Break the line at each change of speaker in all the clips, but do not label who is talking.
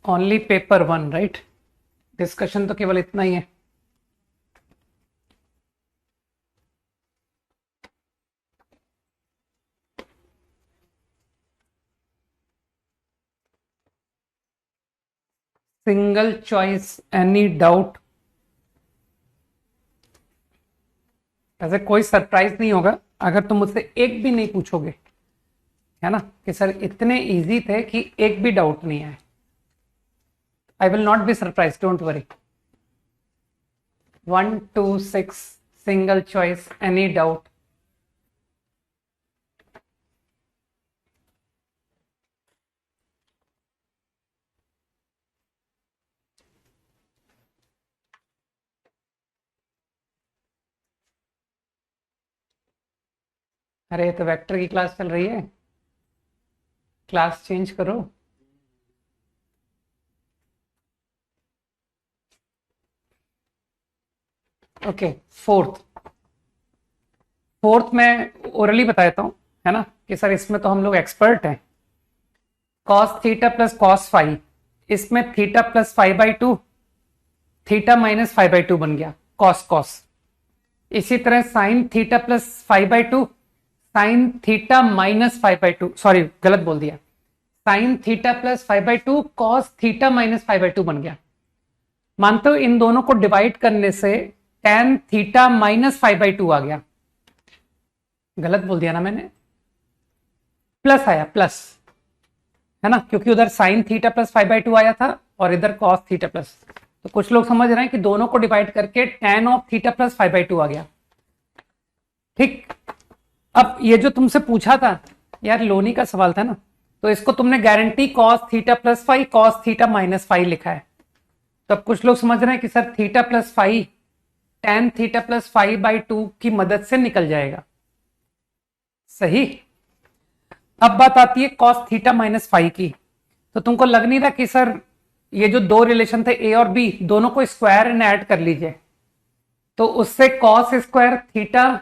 Only paper 1, right? Discussion तो केवल इतना ही है। Single choice, any doubt? ऐसे कोई सरप्राइज नहीं होगा अगर तुम मुझसे एक भी नहीं पूछोगे, है ना, कि सर इतने इजी थे कि एक भी डाउट नहीं आए। आई will not be surprise, don't worry. 1 2 6 single choice, any doubt? अरे तो वेक्टर की क्लास चल रही है, क्लास चेंज करो। ओके, फोर्थ में ओरली बता देता हूं, है ना, कि सर इसमें तो हम लोग एक्सपर्ट हैं। Cos theta plus cos five, इसमें थीटा प्लस 5/2, थीटा माइनस 5/2 बन गया, कॉस कॉस। इसी तरह sine theta plus 5/2, sine theta minus 5/2, sorry गलत बोल दिया, sine theta plus 5/2 cos theta minus 5/2 बन गया। मानते हो इन दोनों को डिवाइड करने से tan थीटा माइनस 5/2 आ गया। गलत बोल दिया ना मैंने, प्लस आया, प्लस, है ना, क्योंकि उधर साइन थीटा प्लस 5/2 आया था और इधर कॉस थीटा प्लस। तो कुछ लोग समझ रहे हैं कि दोनों को डिवाइड करके tan ऑफ थीटा प्लस 5/2 आ गया। ठीक, अब ये जो तुमसे पूछा था यार, लोनी का सवाल था ना, तो इसको तुमने guarantee cos theta plus 5 cos theta minus 5 लिखा है। तो अब कुछ लोग समझ रहे हैं कि sir theta plus 5 tan theta plus 5/2 की मदद से निकल जाएगा। सही। अब बात आती है कॉस थीटा माइनस 5 की। तो तुमको लग नहीं रहा कि सर ये जो दो रिलेशन थे ए और बी, दोनों को स्क्वायर एंड ऐड कर लीजिए, तो उससे कॉस स्क्वायर थीटा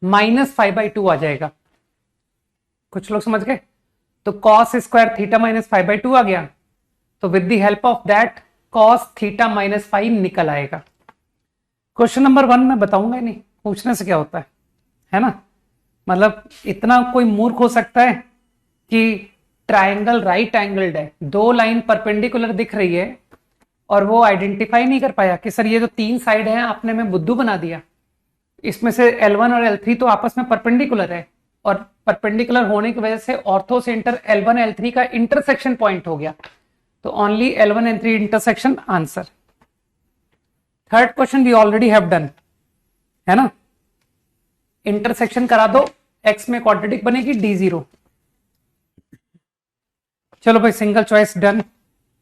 माइनस 5/2 आ जाएगा। कुछ लोग समझ गए? तो कॉस स्क्वायर थीटा माइनस 5/2 आ गया, तो with the help of that cos theta minus 5 निकल आएगा। क्वेश्चन नंबर 1 में बताऊंगा ही नहीं, पूछने से क्या होता है ना, मतलब इतना कोई मूर्ख हो सकता है कि ट्राइंगल राइट एंगल्ड है, दो लाइन परपेंडिकुलर दिख रही है और वो आइडेंटिफाई नहीं कर पाया कि सर ये जो तीन साइड है आपने में बुद्धू बना दिया, इसमें से L1 और L3 तो आपस में परपेंडिकुलर है और परपेंडिकुलर होने की वजह से ऑर्थो सेंटर L1 L3 का इंटरसेक्शन पॉइंट हो गया, तो only L1 L3 intersection answer. Third question we already have done, है ना, इंटरसेक्शन करा दो, x में क्वाड्रेटिक बनेगी d0। चलो भाई सिंगल चॉइस डन।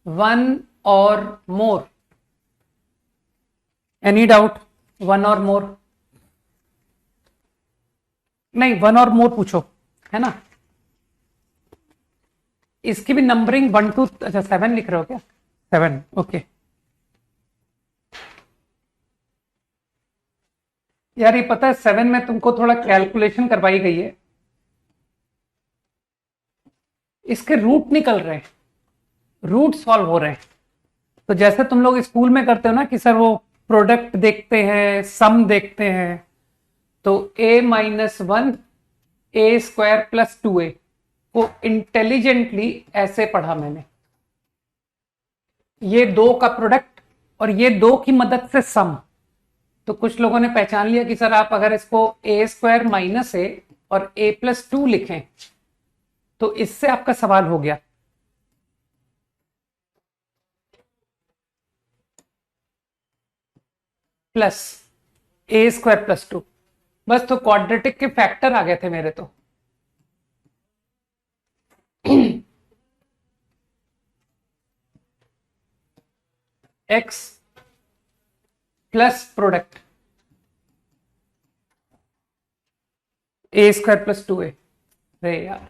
1 और मोर, एनी डाउट? 1 और मोर? नहीं, 1 और मोर पूछो, है ना। इसकी भी नंबरिंग 1 2, अच्छा 7 लिख रहे हो क्या? 7, ओके। यार ये पता है 7 में तुमको थोड़ा कैलकुलेशन करवाई गई है, इसके रूट निकल रहे हैं, रूट सॉल्व हो रहे हैं। तो जैसे तुम लोग स्कूल में करते हो ना कि सर वो प्रोडक्ट देखते हैं, सम देखते हैं, तो a-1 a² + 2a को इंटेलिजेंटली ऐसे पढ़ा मैंने, ये दो का प्रोडक्ट और ये दो की मदद से सम। तो कुछ लोगों ने पहचान लिया कि सर आप अगर इसको a² - a और a+2 लिखें तो इससे आपका सवाल हो गया। प्लस a² + 2, बस तो क्वाड्रेटिक के फैक्टर आ गए थे मेरे तो। x plus product a² + 2a। अरे यार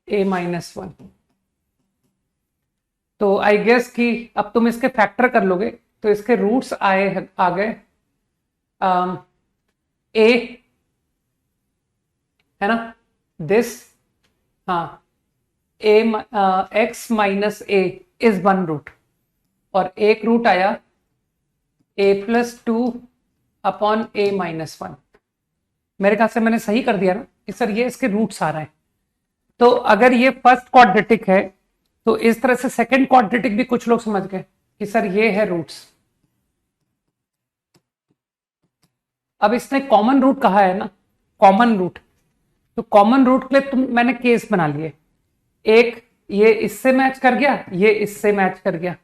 a-1, तो आई गेस कि अब तुम इसके फैक्टर कर लोगे, तो इसके रूट्स आ गए a, है ना, दिस, हाँ, A X minus A is one root, और एक रूट आया A plus two upon A minus one. मेरे ख्याल से मैंने सही कर दिया ना कि सर ये इसके रूट्स आ रहे हैं। तो अगर ये फर्स्ट क्वाड्रेटिक है तो इस तरह से सेकंड क्वाड्रेटिक भी कुछ लोग समझ गए कि सर ये है रूट्स। अब इसने कॉमन रूट कहा है ना, कॉमन रूट, तो कॉमन रूट के लिए मैंने केस बना लिए, एक ये इससे मैच कर गया, ये इससे मैच कर गया,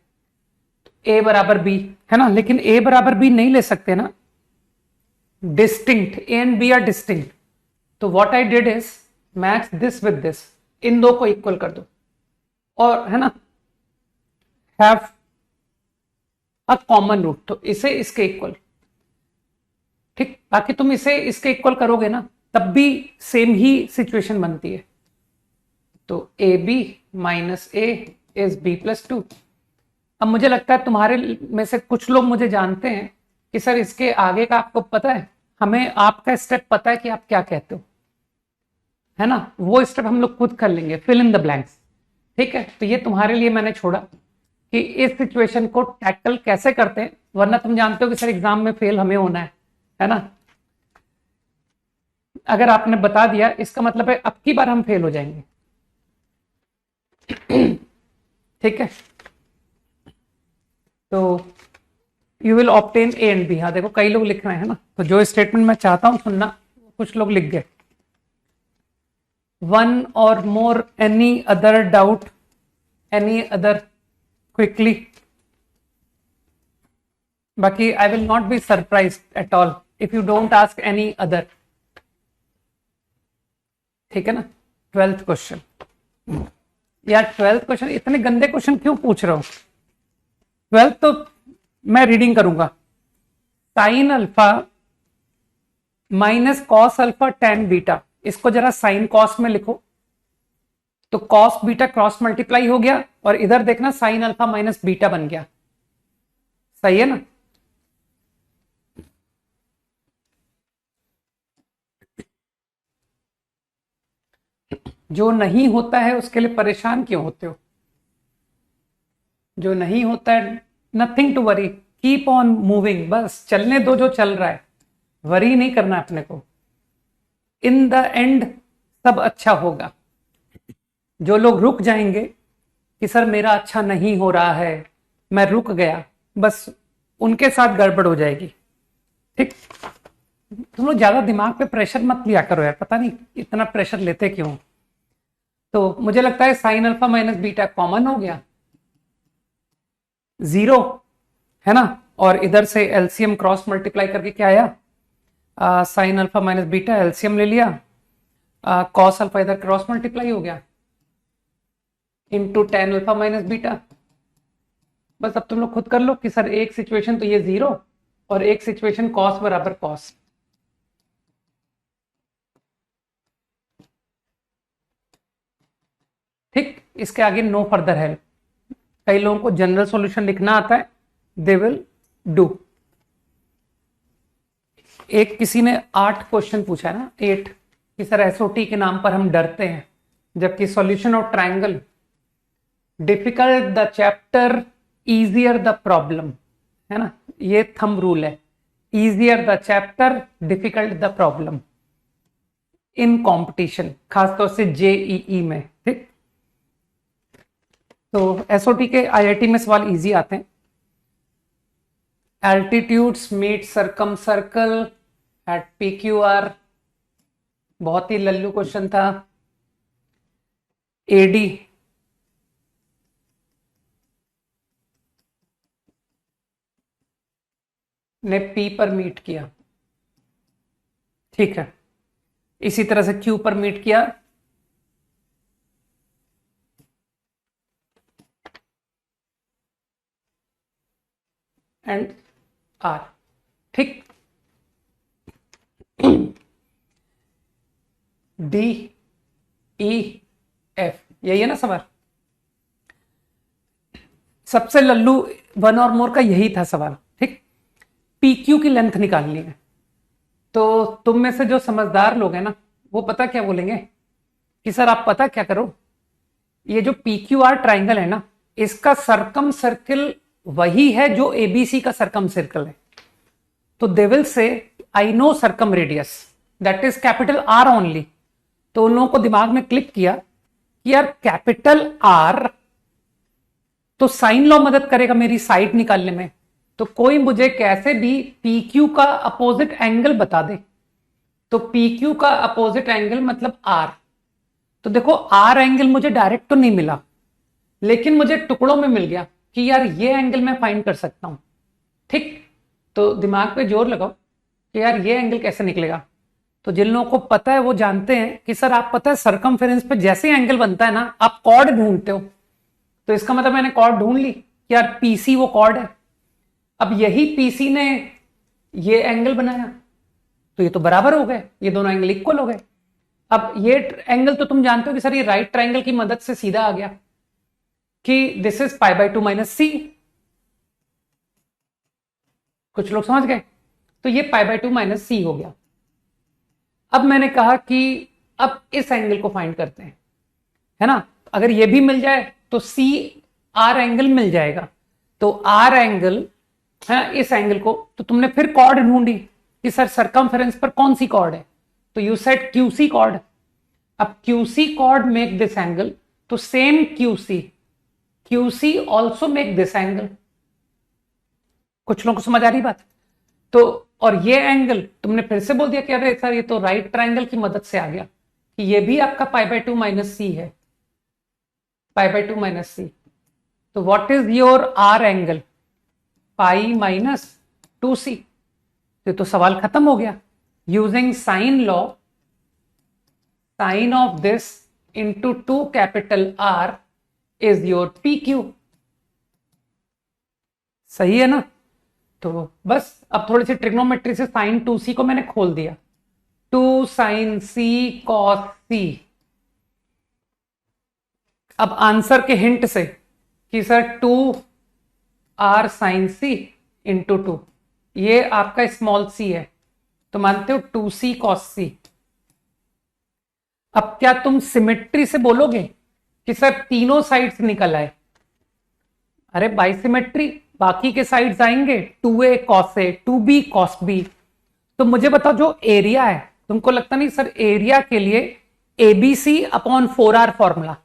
ए बराबर बी है ना। लेकिन ए बराबर बी नहीं ले सकते ना, distinct, A and B are distinct. तो what I did is match this with this, इन दो को इक्वल कर दो, और है ना, हैव अ कॉमन रूट, तो इसे इसके इक्वल, ठीक। बाकी तुम इसे इसके इक्वल करोगे ना तब भी सेम ही सिचुएशन बनती है। तो A B minus A is B plus two. अब मुझे लगता है तुम्हारे में से कुछ लोग मुझे जानते हैं कि सर इसके आगे का आपको पता है, हमें आपका स्टेप पता है कि आप क्या कहते हो, है ना, वो स्टेप हम लोग खुद कर लेंगे, फिल इन द ब्लैंक्स, ठीक है। तो ये तुम्हारे लिए मैंने छोड़ा कि इस सिचुएशन को टैकल कैसे करते हैं, वरना तुम जानते हो कि सर एग्जाम में फेल हमें होना है ना। अगर आपने बता दिया इसका मतलब है अब की बार हम फेल हो जाएंगे, ठीक है। तो you will obtain A and B. हाँ देखो कई लोग लिख रहे हैं ना, तो जो स्टेटमेंट मैं चाहता हूं सुनना, कुछ लोग लिख गए, वन और more, any other doubt, any other, quickly. बाकी I will not be surprise at all if you don't ask any other, ठीक है ना। 12th क्वेश्चन, यार 12th क्वेश्चन इतने गंदे क्वेश्चन क्यों पूछ रहा हूं। 12th तो मैं रीडिंग करूंगा, sine alpha minus cos alpha tan beta, इसको जरा साइन कॉस में लिखो, तो कॉस बीटा क्रॉस मल्टीप्लाई हो गया, और इधर देखना साइन अल्फा माइनस बीटा बन गया, सही है ना। जो नहीं होता है उसके लिए परेशान क्यों होते हो, जो नहीं होता है nothing to worry, keep on moving, बस चलने दो जो चल रहा है, वरी नहीं करना अपने को, इन द एंड सब अच्छा होगा। जो लोग रुक जाएंगे कि सर मेरा अच्छा नहीं हो रहा है, मैं रुक गया, बस उनके साथ गड़बड़ हो जाएगी, ठीक। तुम लोग ज्यादा दिमाग पे प्रेशर मत लिया करो यार, पता नहीं इतना प्रेशर लेते क्यों। तो मुझे लगता है sine alpha minus beta common हो गया, जीरो, है ना, और इधर से एलसीएम क्रॉस मल्टीप्लाई करके क्या आया, sine alpha minus beta, LCM ले लिया, कॉस अल्फा इधर क्रॉस मल्टीप्लाई हो गया into tan alpha minus beta. बस अब तुम लोग खुद कर लो कि सर एक सिचुएशन तो ये जीरो, और एक सिचुएशन कॉस बराबर कॉस, ठीक। इसके आगे नो फर्दर हेल्प। कई लोगों को जनरल सॉल्यूशन लिखना आता है, दे विल डू। एक किसी ने 8 क्वेश्चन पूछा है ना, 8, कि सर एसओटी के नाम पर हम डरते हैं, जबकि solution of triangle, difficult the chapter easier the problem, है ना, ये थंब रूल है, easier the chapter difficult the problem in competition, खासतौर से जेईई में, ठीक। तो एसओटी के आईआईटी में सवाल इजी आते हैं। Altitudes meet circum circle at PQR, बहुत ही लल्लू क्वेश्चन था। एडी ने पी पर मीट किया, ठीक है, इसी तरह से क्यू पर मीट किया, एंड आर, ठीक। डी ई एफ, यही है ना सवाल। सबसे लल्लू वन और मोर का यही था सवाल, ठीक। पीक्यू की लेंथ निकालनी है, तो तुम में से जो समझदार लोग हैं ना, वो पता क्या बोलेंगे, कि सर आप पता क्या करो, ये जो PQR ट्राइंगल है ना, इसका सरकम सर्किल वही है जो ABC का सरकम सर्कल है। तो they will say I know circum radius that is capital R only. तो उन लोगों को दिमाग में क्लिक किया कि यार कैपिटल R तो साइन लॉ मदद करेगा मेरी साइड निकालने में। तो कोई मुझे कैसे भी PQ का अपोजिट एंगल बता दे, तो PQ का अपोजिट एंगल मतलब R। तो देखो R एंगल मुझे डायरेक्ट तो नहीं मिला, लेकिन मुझे टुकड़ों में मिल गया कि यार ये एंगल मैं फाइंड कर सकता हूं। ठीक, तो दिमाग पे जोर लगाओ कि यार ये एंगल कैसे निकलेगा। तो जिन लोगों को पता है वो जानते हैं कि सर आप पता है सरकमफेरेंस पे जैसे एंगल बनता है ना, आप कॉर्ड ढूंढते हो। तो इसका मतलब मैंने कॉर्ड ढूंढ ली कि यार PC वो कॉर्ड है। अब यही PC ने ये एंगल बनाया, तो ये तो बराबर हो गए, ये दोनों एंगल इक्वल हो गए। अब ये एंगल तो तुम जानते हो कि सर ये राइट ट्राइंगल की मदद से सीधा आ गया कि दिस इज π/2 - C। कुछ लोग समझ गए? तो ये π/2 - C हो गया। अब मैंने कहा कि अब इस एंगल को फाइंड करते हैं, है ना। अगर ये भी मिल जाए तो CR एंगल मिल जाएगा। तो R एंगल है इस एंगल को, तो तुमने फिर कॉर्ड ढूंढी कि सर सरकमफेरेंस पर कौन सी कॉर्ड है, तो यू सेड QC कॉर्ड। अब QC chord make this angle, तो same QC also make this angle. कुछ लोगों को समझ आ रही बात? तो और ये एंगल तुमने फिर से बोल दिया कि अरे सर ये तो राइट ट्राइंगल की मदद से आ गया कि ये भी आपका π/2 - C है, π/2 - C। तो what is your R angle? π - 2C। तो सवाल खत्म हो गया। Using sine law, sine of this into 2 capital R is your PQ। सही है ना। तो बस अब थोड़ी सी ट्रिग्नोमेट्री से साइन 2C को मैंने खोल दिया, 2 sin C cos C। अब आंसर के हिंट से कि sir 2R sin C into 2, ये आपका स्मॉल c है, तो मानते हो 2C cos C। अब क्या तुम सिमेट्री से बोलोगे कि सर तीनों साइड्स निकल आए? अरे बाइसिमेट्री, बाकी के साइड्स आएंगे 2A cos A, 2B cos B। तो मुझे बताओ जो एरिया है, तुमको लगता नहीं सर एरिया के लिए ABC/4R फॉर्मूला,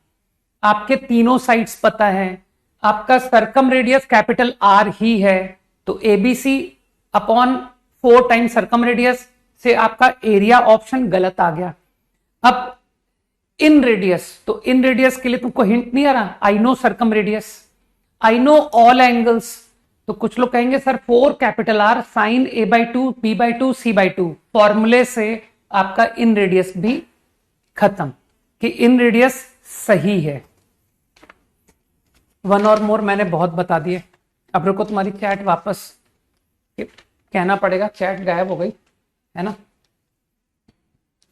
आपके तीनों साइड्स पता है, आपका सरकम रेडियस कैपिटल R ही है, तो ABC/4 टाइम्स सरकम रेडियस से आपका एरिया ऑप्शन गलत आ गया। अब इन रेडियस, तो इन रेडियस के लिए तुमको हिंट नहीं आ रहा, I know circum radius, I know all angles. तो कुछ लोग कहेंगे sir 4 capital R sign A/2 B/2 C/2 फॉर्मूले से आपका इन रेडियस भी खत्म कि इन रेडियस सही है। वन और मोर मैंने बहुत बता दिए। अब रुको, तुम्हारी चैट वापस कहना पड़ेगा, चैट गायब हो गई है ना।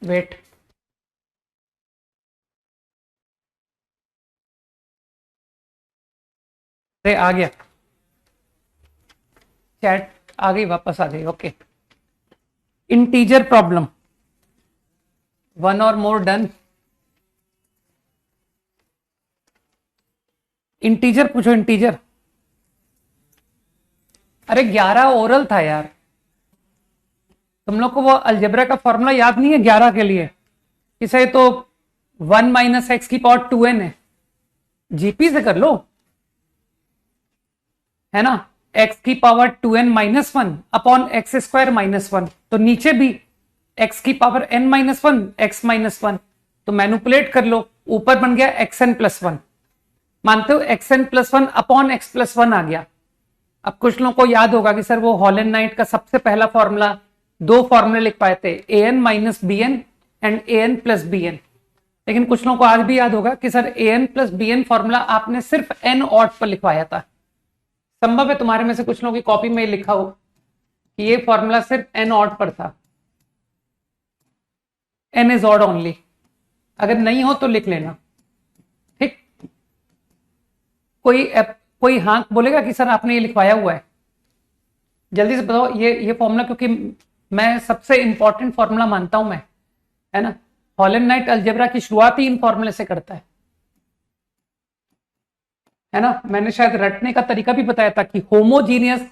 वेट, अरे आ गया, चैट आ गई, वापस आ गई। ओके, इंटीजर प्रॉब्लम, वन और मोर डन। इंटीजर पूछो, इंटीजर। अरे 11 ओरल था यार, तुम लोग को वो अलजेब्रा का फॉर्मूला याद नहीं है 11 के लिए? इसे तो 1 - x⁴ 2n है, जीपी से कर लो, है ना। x⁴ 2n - 1 अपॉन x² - 1, तो नीचे भी x⁴n - 1 x - 1, तो मैनिपुलेट कर लो, ऊपर बन गया xn + 1। मानते हो xn + 1 अपॉन x + 1 आ गया। अब कुछ लोगों को याद होगा कि सर वो हॉलैंड नाइट का सबसे पहला फॉर्मूला, 2 फॉर्मूले लिख पाए थे, an - bn and an + bn। लेकिन कुछ लोगों को आज भी याद होगा कि सर an + bn फॉर्मूला आपने सिर्फ n ऑड पर लिखवाया था। संभव है तुम्हारे में से कुछ लोगों की कॉपी में लिखा हो कि ये फॉर्मूला सिर्फ n ऑड पर था, n इज ऑड ओनली। अगर नहीं हो तो लिख लेना, ठीक। कोई हाँ बोलेगा कि सर आपने ये लिखवाया हुआ है? जल्दी से बताओ ये फॉर्मूला, क्योंकि मैं सबसे इंपॉर्टेंट फॉर्मूला मानता हूं मैं, है ना। हॉलन-नाइट अलजेब्रा की शुरुआत ही इन फॉर्मूले से करता है ना। मैंने शायद रटने का तरीका भी बताया था कि होमोजीनियस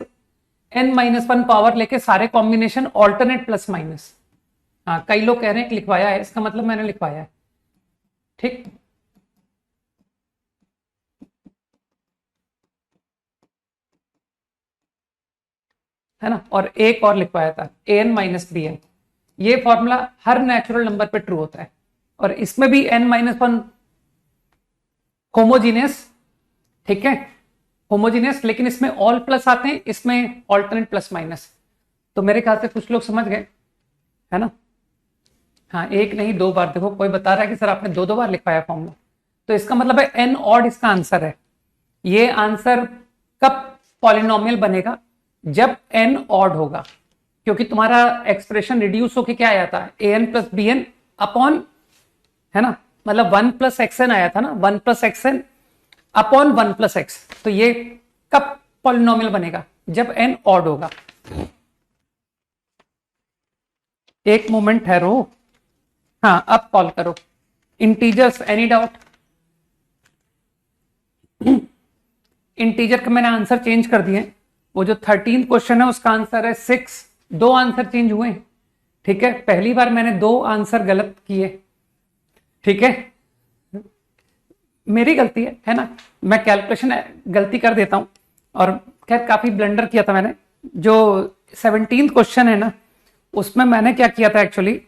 n-1 पावर लेके सारे कॉम्बिनेशन ऑल्टरनेट प्लस माइनस। हाँ, कई लोग कह रहे हैं कि लिखवाया है, इसका मतलब मैंने लिखवाया है। ठीक, है ना। और एक और लिखवाया था an-bn। ये फॉर्मूला हर नेचुरल नंबर पे ट्रू होता है, और इसमें भी n-1 होमोजीनियस, ठीक है, होमोजीनियस, लेकिन इसमें ऑल प्लस आते हैं, इसमें ऑल्टरनेट प्लस माइनस। तो मेरे ख्याल से कुछ लोग समझ गए, है ना। हाँ, एक नहीं 2 बार। देखो कोई बता रहा है कि सर आपने 2 बार लिखवाया फॉर्मूला, तो इसका मतलब है एन ऑड इसका आंसर है। ये आंसर कब पॉलिनोमियल बनेगा? जब एन ऑड होगा, क्योंकि तुम्हारा एक्सप्रेशन रिड्यूस होके क्या आया था, A N plus B N upon, है ना, मतलब 1 प्लस एक्स एन आया था ना, 1 plus x n upon 1 plus x. तो ये कब पॉलिनोमियल बनेगा? जब एन ऑड होगा। एक मोमेंट ठहरो। हाँ, अब कॉल करो। Integers, any doubt? इंटीजर का मैंने आंसर चेंज कर दिए। वो जो 13 क्वेश्चन है उसका आंसर है 6। 2 आंसर चेंज हुए, ठीक है। पहली बार मैंने 2 आंसर गलत किए, ठीक है, मेरी गलती है ना। मैं कैलकुलेशन गलती कर देता हूं, और खैर काफी ब्लंडर किया था मैंने। जो 17 क्वेश्चन है ना, उसमें मैंने क्या किया था, एक्चुअली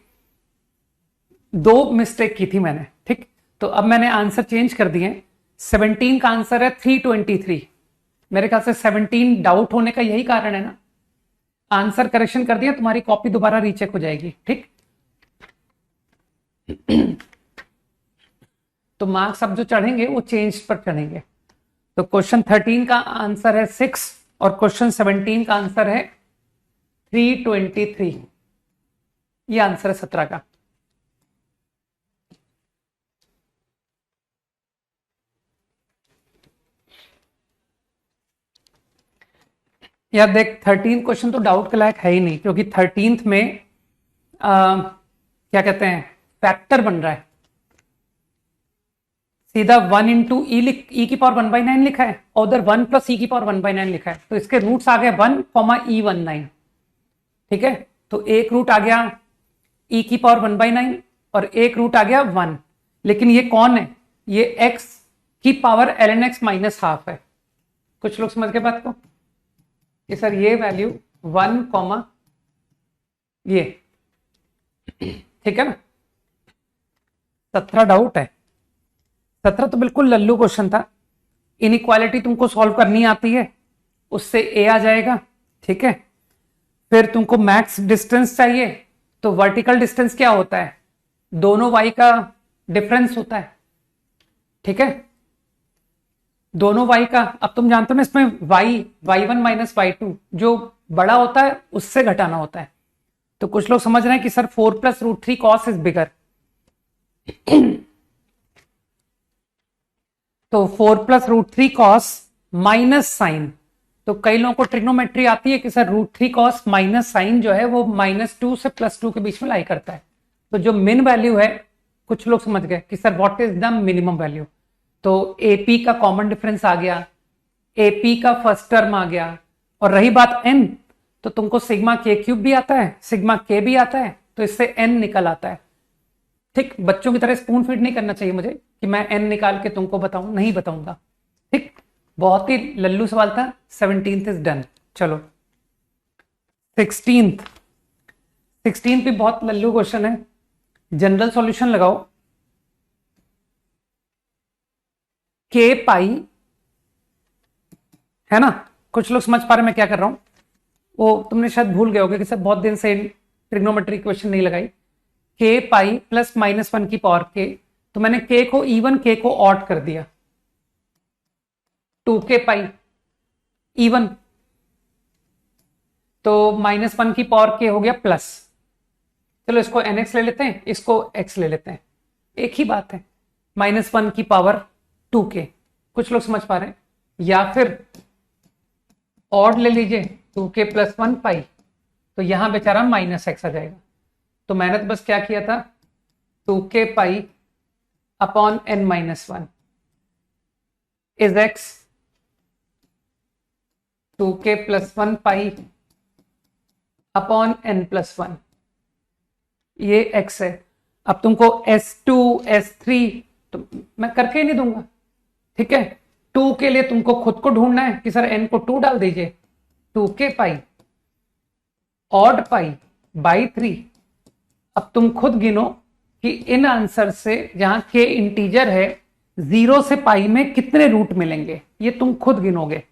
2 मिस्टेक की थी मैंने, ठीक। तो अब मैंने आंसर चेंज कर दिए। 17 का आंसर है 323। मेरे ख्याल से 17 डाउट होने का यही कारण है ना। आंसर करेक्शन कर दिया, तुम्हारी कॉपी दोबारा रीचेक हो जाएगी, ठीक। तो मार्क्स अब जो चढ़ेंगे वो चेंज पर चढ़ेंगे। तो क्वेश्चन 13 का आंसर है 6 और क्वेश्चन 17 का आंसर है 323। ये आंसर है 17 का। यार देख, 13 क्वेश्चन तो डाउट के लायक है ही नहीं, क्योंकि 13th में क्या कहते हैं, फैक्टर बन रहा है। सीधा 1 इंटू ई की पावर 1/9 लिखा है, और उधर 1 प्लस ई की पावर 1/9 लिखा है। तो इसके रूट्स आ गए 1, ठीक है। तो एक रूट आ गया ई की पावर 1/9 और एक रूट आ गया 1। लेकिन ये कौन है? ये x की power ln x minus half है। कुछ लोग समझ गए बात को कि सर ये वैल्यू 1, ये, ठीक है ना। 17 डाउट है। 17 तो बिल्कुल लल्लू क्वेश्चन था। इनइक्वालिटी तुमको सॉल्व करनी आती है, उससे ए आ जाएगा, ठीक है। फिर तुमको मैक्स डिस्टेंस चाहिए, तो वर्टिकल डिस्टेंस क्या होता है? दोनों y का डिफरेंस होता है, ठीक है, दोनों y का। अब तुम जानते हो ना, इसमें y1 माइनस y2 जो बड़ा होता है उससे घटाना होता है। तो कुछ लोग समझ रहे हैं कि sir 4 plus root 3 cos is bigger. तो 4 plus root 3 cos minus sine. तो कई लोगों को ट्रिग्नोमेट्री आती है कि sir root 3 cos minus sine जो है वो -2 से +2 के बीच में लाई करता है। तो जो मिन वैल्यू है, कुछ लोग समझ गए कि sir what is the minimum value. तो एपी का कॉमन डिफरेंस आ गया, एपी का फर्स्ट टर्म आ गया। और रही बात एन, तो तुमको सिग्मा के क्यूब भी आता है, सिग्मा के भी आता है, तो इससे एन निकल आता है, ठीक। बच्चों की तरह स्पून फीड नहीं करना चाहिए मुझे कि मैं एन निकाल के तुमको बताऊं, नहीं बताऊंगा, ठीक। बहुत ही लल्लू सवाल था। 17th is done. चलो 16th भी बहुत लल्लू क्वेश्चन है। जनरल सॉल्यूशन लगाओ। के पाई, है ना। कुछ लोग समझ पा रहे मैं क्या कर रहा हूं? वो तुमने शायद भूल गए होगे कि सर बहुत दिन से ट्रिग्नोमेट्री क्वेश्चन नहीं लगाई। के पाई प्लस -1 की पावर के, तो मैंने के को इवन, के को ऑड कर दिया। 2k पाई इवन, तो -1 की पावर के हो गया प्लस। चलो इसको nx ले लेते हैं, इसको x ले लेते हैं, एक ही बात है। -1 की पावर 2k। कुछ लोग समझ पा रहे हैं? या फिर ऑड ले लीजिए, 2k प्लस 1 पाई, तो यहां बेचारा -x आ जाएगा। तो मैंने तो बस क्या किया था, 2k pi upon n minus 1 is x 2k plus 1 pi upon n plus 1, ये x है। अब तुमको S2 S3 तो मैं करके ही नहीं दूंगा, ठीक है। 2 के लिए तुमको खुद को ढूंढना है कि सर n को 2 डाल दीजिए, 2k pi odd pi by 3। अब तुम खुद गिनो कि इन आंसर से जहां k इंटीजर है 0 से पाई में कितने रूट मिलेंगे, ये तुम खुद गिनोगे,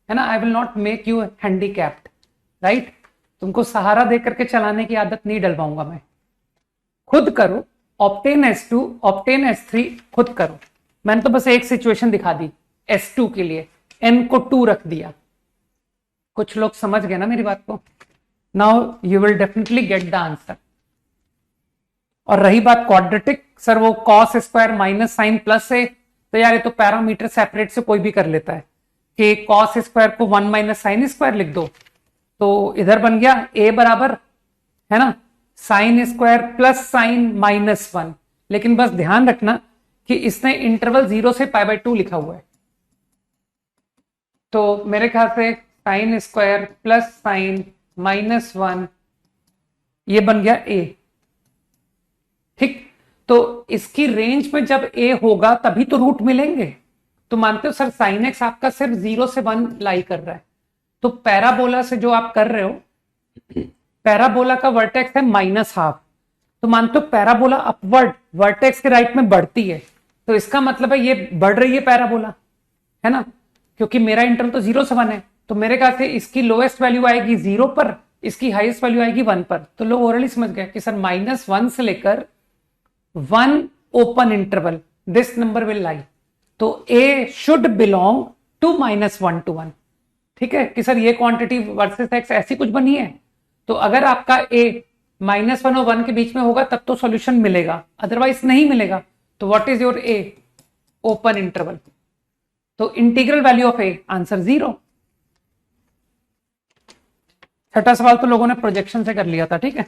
है ना। आई will not make you handicapped, right. तुमको सहारा दे करके चलाने की आदत नहीं डलवाऊंगा मैं, खुद करो। ऑप्टेन S2 ऑप्टेन S3 खुद करो। मैंने तो बस एक सिचुएशन दिखा दी S2 के लिए, n को 2 रख दिया। कुछ लोग समझ गए ना मेरी बात को। Now you will definitely get the answer. और रही बात क्वाड्रेटिक, सर वो cos square minus sine plus है, तो यार ये तो पैरामीटर सेपरेट से कोई भी कर लेता है कि कॉस स्क्वायर को 1 माइनस साइन स्क्वायर लिख दो, तो इधर बन गया a बराबर, है ना, sine square plus sign minus 1। लेकिन बस ध्यान रखना कि इसने इंटरवल 0 से पाई बाई 2 लिखा हुआ है, तो मेरे ख्याल से sine square plus sign minus 1 ये बन गया a, ठीक। तो इसकी रेंज में जब a होगा तभी तो रूट मिलेंगे। तो मानते हो सर साइन एक्स आपका सिर्फ 0 से 1 लाई कर रहा है, तो पैराबोला से जो आप कर रहे हो, पैराबोला का वर्टेक्स है -12, तो मानते हो पैराबोला अपवर्ड वर्टेक्स के राइट में बढ़ती है, तो इसका मतलब है ये बढ़ रही है पैराबोला, है ना, क्योंकि मेरा इंटरवल तो 0 से 1 है। तो मेरे ख्याल से इसकी लोएस्ट वैल्यू आएगी 0 पर, इसकी हाईएस्ट वैल्यू आएगी 1 पर। तो लोग ओरली समझ गए कि सर -1 से लेकर 1 open interval this number will lie, तो a should belong to -1 to 1, ठीक है। कि सर ये क्वांटिटी वर्सेस x ऐसी कुछ बनी है, तो अगर आपका a -1 और 1 के बीच में होगा तब तो सॉल्यूशन मिलेगा, अदरवाइज नहीं मिलेगा। तो what is your a? Open interval. तो integral value of a answer 0। छठा सवाल तो लोगों ने प्रोजेक्शन से कर लिया था, ठीक है।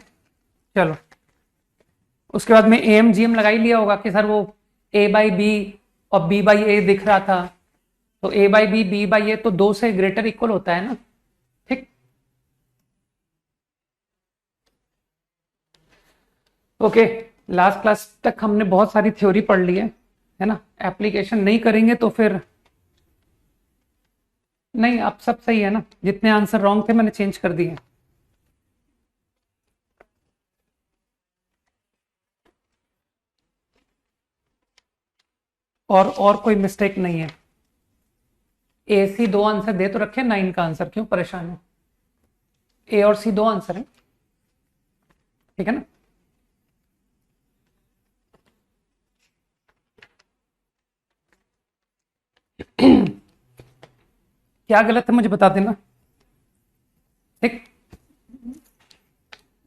चलो उसके बाद में एम जीएम लगा ही लिया होगा कि सर वो a बाई बी और b बाई ए दिख रहा था, तो a by B b by A तो 2 से ग्रेटर इक्वल होता है ना, ठीक। ओके, लास्ट क्लास तक हमने बहुत सारी थ्योरी पढ़ ली है ना। एप्लीकेशन नहीं करेंगे तो फिर नहीं, अब सब सही है ना। जितने आंसर रॉन्ग थे मैंने चेंज कर दिए। और कोई मिस्टेक नहीं है। ए सी 2 आंसर दे तो रखे, 9 का आंसर क्यों परेशान है। ए और सी 2 आंसर है, ठीक है ना। क्या गलत है मुझे बता देना, ठीक।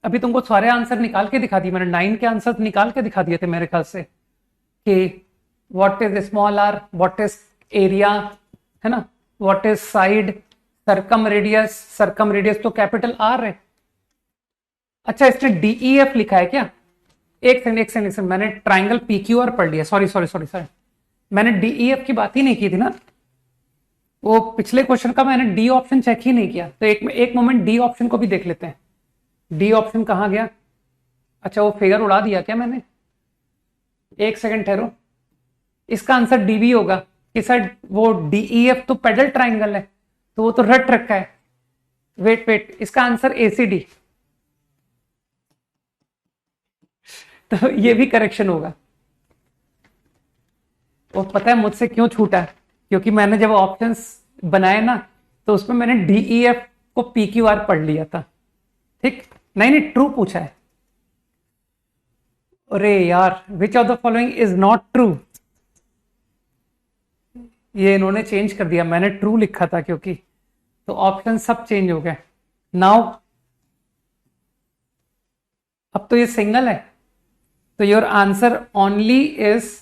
अभी तुमको सारे आंसर निकाल के दिखा दिए मैंने, 9 के आंसर निकाल के दिखा दिए थे मेरे ख्याल से कि what is small r, what is area, है ना, what is side, circumradius तो कैपिटल आर है। अच्छा इसने DEF लिखा है क्या? एक सेकंड, मैंने ट्राइंगल PQR पढ़ लिया, सॉरी, मैंने DEF की बात ही नहीं की थी ना। वो पिछले क्वेश्चन का मैंने डी ऑप्शन चेक ही नहीं किया, तो एक मोमेंट डी ऑप्शन को भी देख लेते हैं। डी ऑप्शन कहां गया? अच्छा वो फिगर उड़ा दिया क्या मैंने? एक सेकंड ठहरो, इसका आंसर DB होगा कि सर वो DEF तो पेडल ट्राइंगल है, तो वो तो रट रखा है। वेट, इसका आंसर ACD, तो ये भी करेक्शन होगा। वो पता है मुझसे क्यों छूटा? क्योंकि मैंने जब ऑप्शंस बनाए ना तो उसमें मैंने DEF को PQR पढ़ लिया था, ठीक। नहीं ट्रू पूछा है। अरे यार, which of the following is not true, ये इन्होंने चेंज कर दिया। मैंने ट्रू लिखा था क्योंकि, तो ऑप्शन सब चेंज हो गए। नाउ अब तो ये सिंगल है, तो your answer only is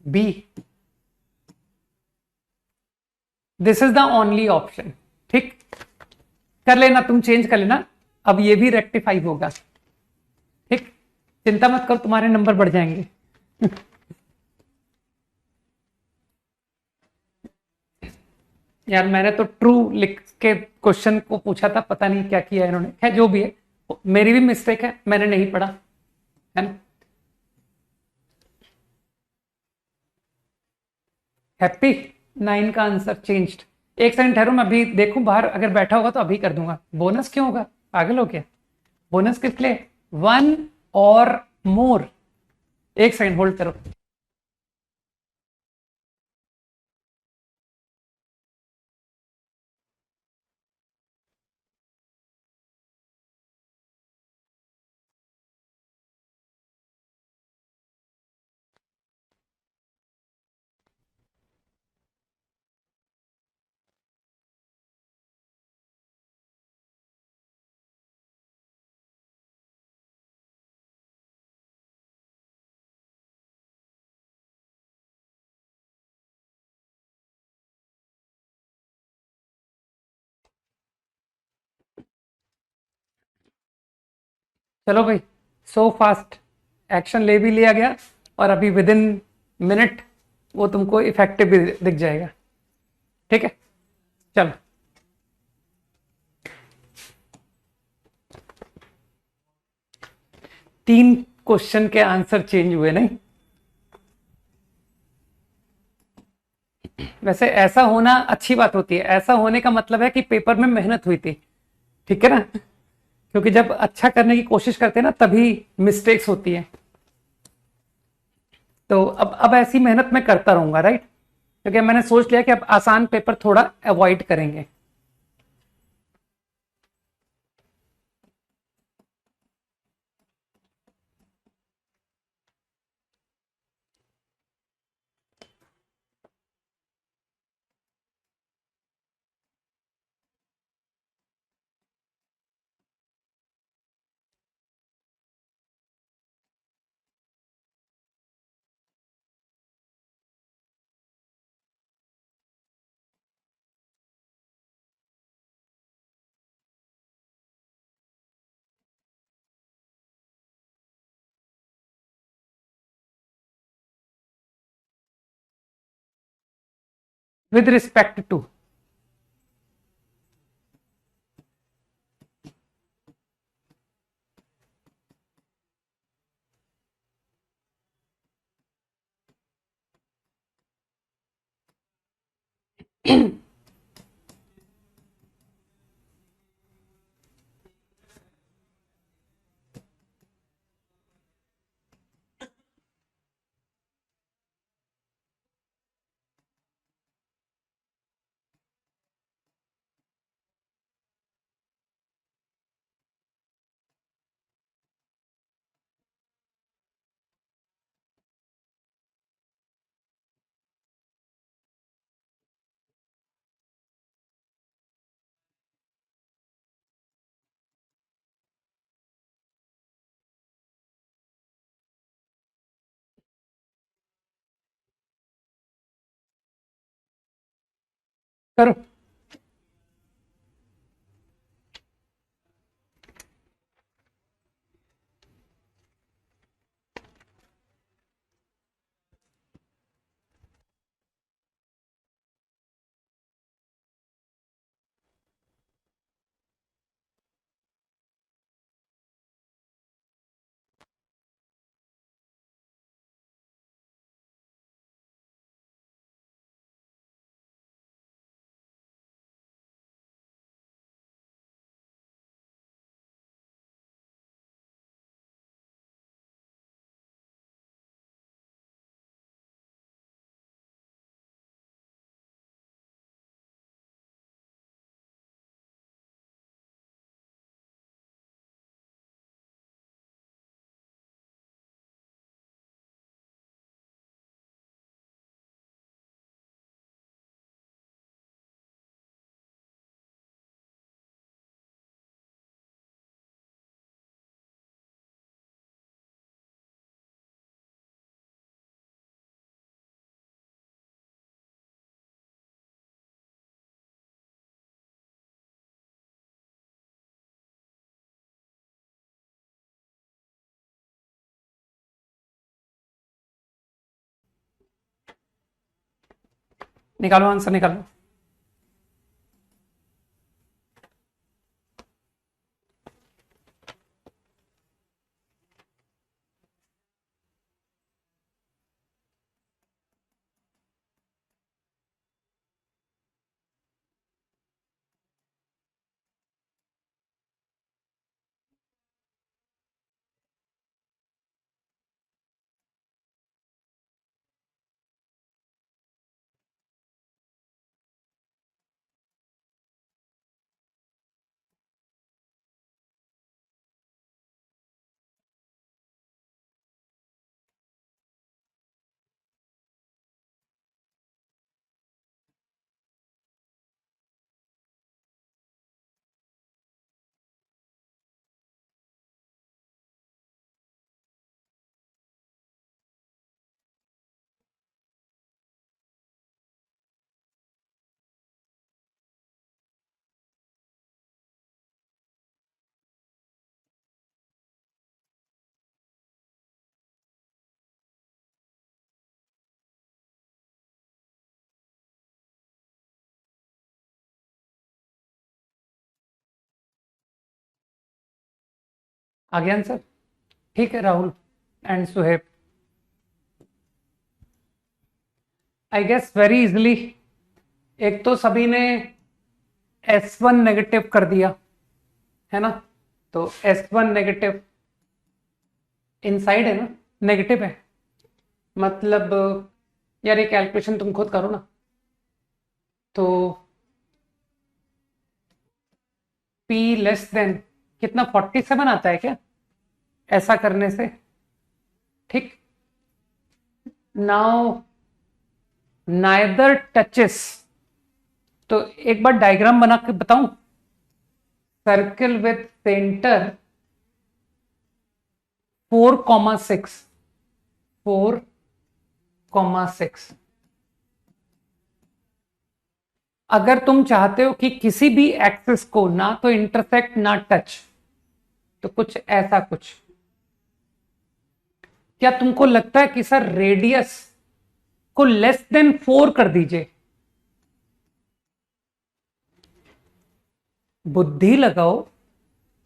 B, this is the only option, ठीक। कर लेना, तुम चेंज कर लेना, अब ये भी रेक्टिफाई होगा, ठीक। चिंता मत करो, तुम्हारे नंबर बढ़ जाएंगे। यार मैंने तो ट्रू लिख के क्वेश्चन को पूछा था, पता नहीं क्या किया इन्होंने, है जो भी है, मेरी भी मिस्टेक है, मैंने नहीं पढ़ा, है ना। हैप्पी, 9 का आंसर चेंज्ड। एक सेकंड ठहरो, मैं अभी देखूं बाहर, अगर बैठा होगा तो अभी कर दूंगा। बोनस क्यों होगा, पागल हो क्या, बोनस किस लिए, 1 और मोर। एक सेकंड होल्ड करो। चलो भाई, सो फास्ट एक्शन ले भी लिया गया, और अभी विद इन मिनट वो तुमको इफेक्टिव भी दिख जाएगा। ठीक है, चलो। 3 क्वेश्चन के आंसर चेंज हुए नहीं। वैसे ऐसा होना अच्छी बात होती है, ऐसा होने का मतलब है कि पेपर में मेहनत हुई थी, ठीक है ना। क्योंकि जब अच्छा करने की कोशिश करते हैं ना, तभी मिस्टेक्स होती है। तो अब ऐसी मेहनत मैं करता रहूंगा, राइट। क्योंकि मैंने सोच लिया कि अब आसान पेपर थोड़ा अवॉइड करेंगे। विद रिस्पेक्ट टू, करो। निकालो आंसर निकालो। आ गया आंसर? ठीक है Rahul and Suhaib, I guess very easily. एक तो सभी ने S1 नेगेटिव कर दिया है ना, तो S1 नेगेटिव इनसाइड है ना, नेगेटिव है, मतलब यार ये कैलकुलेशन तुम खुद करो ना। तो P लेस देन कितना 47 आता है क्या ऐसा करने से? ठीक, नाउ नाइदर टचेस, तो एक बार डायग्राम बना के बताऊं। Circle with centre 4,6 4,6। अगर तुम चाहते हो कि किसी भी एक्सिस को ना तो इंटरसेक्ट ना टच, तो कुछ ऐसा कुछ। क्या तुमको लगता है कि सर रेडियस को लेस देन 4 कर दीजिए? बुद्धि लगाओ,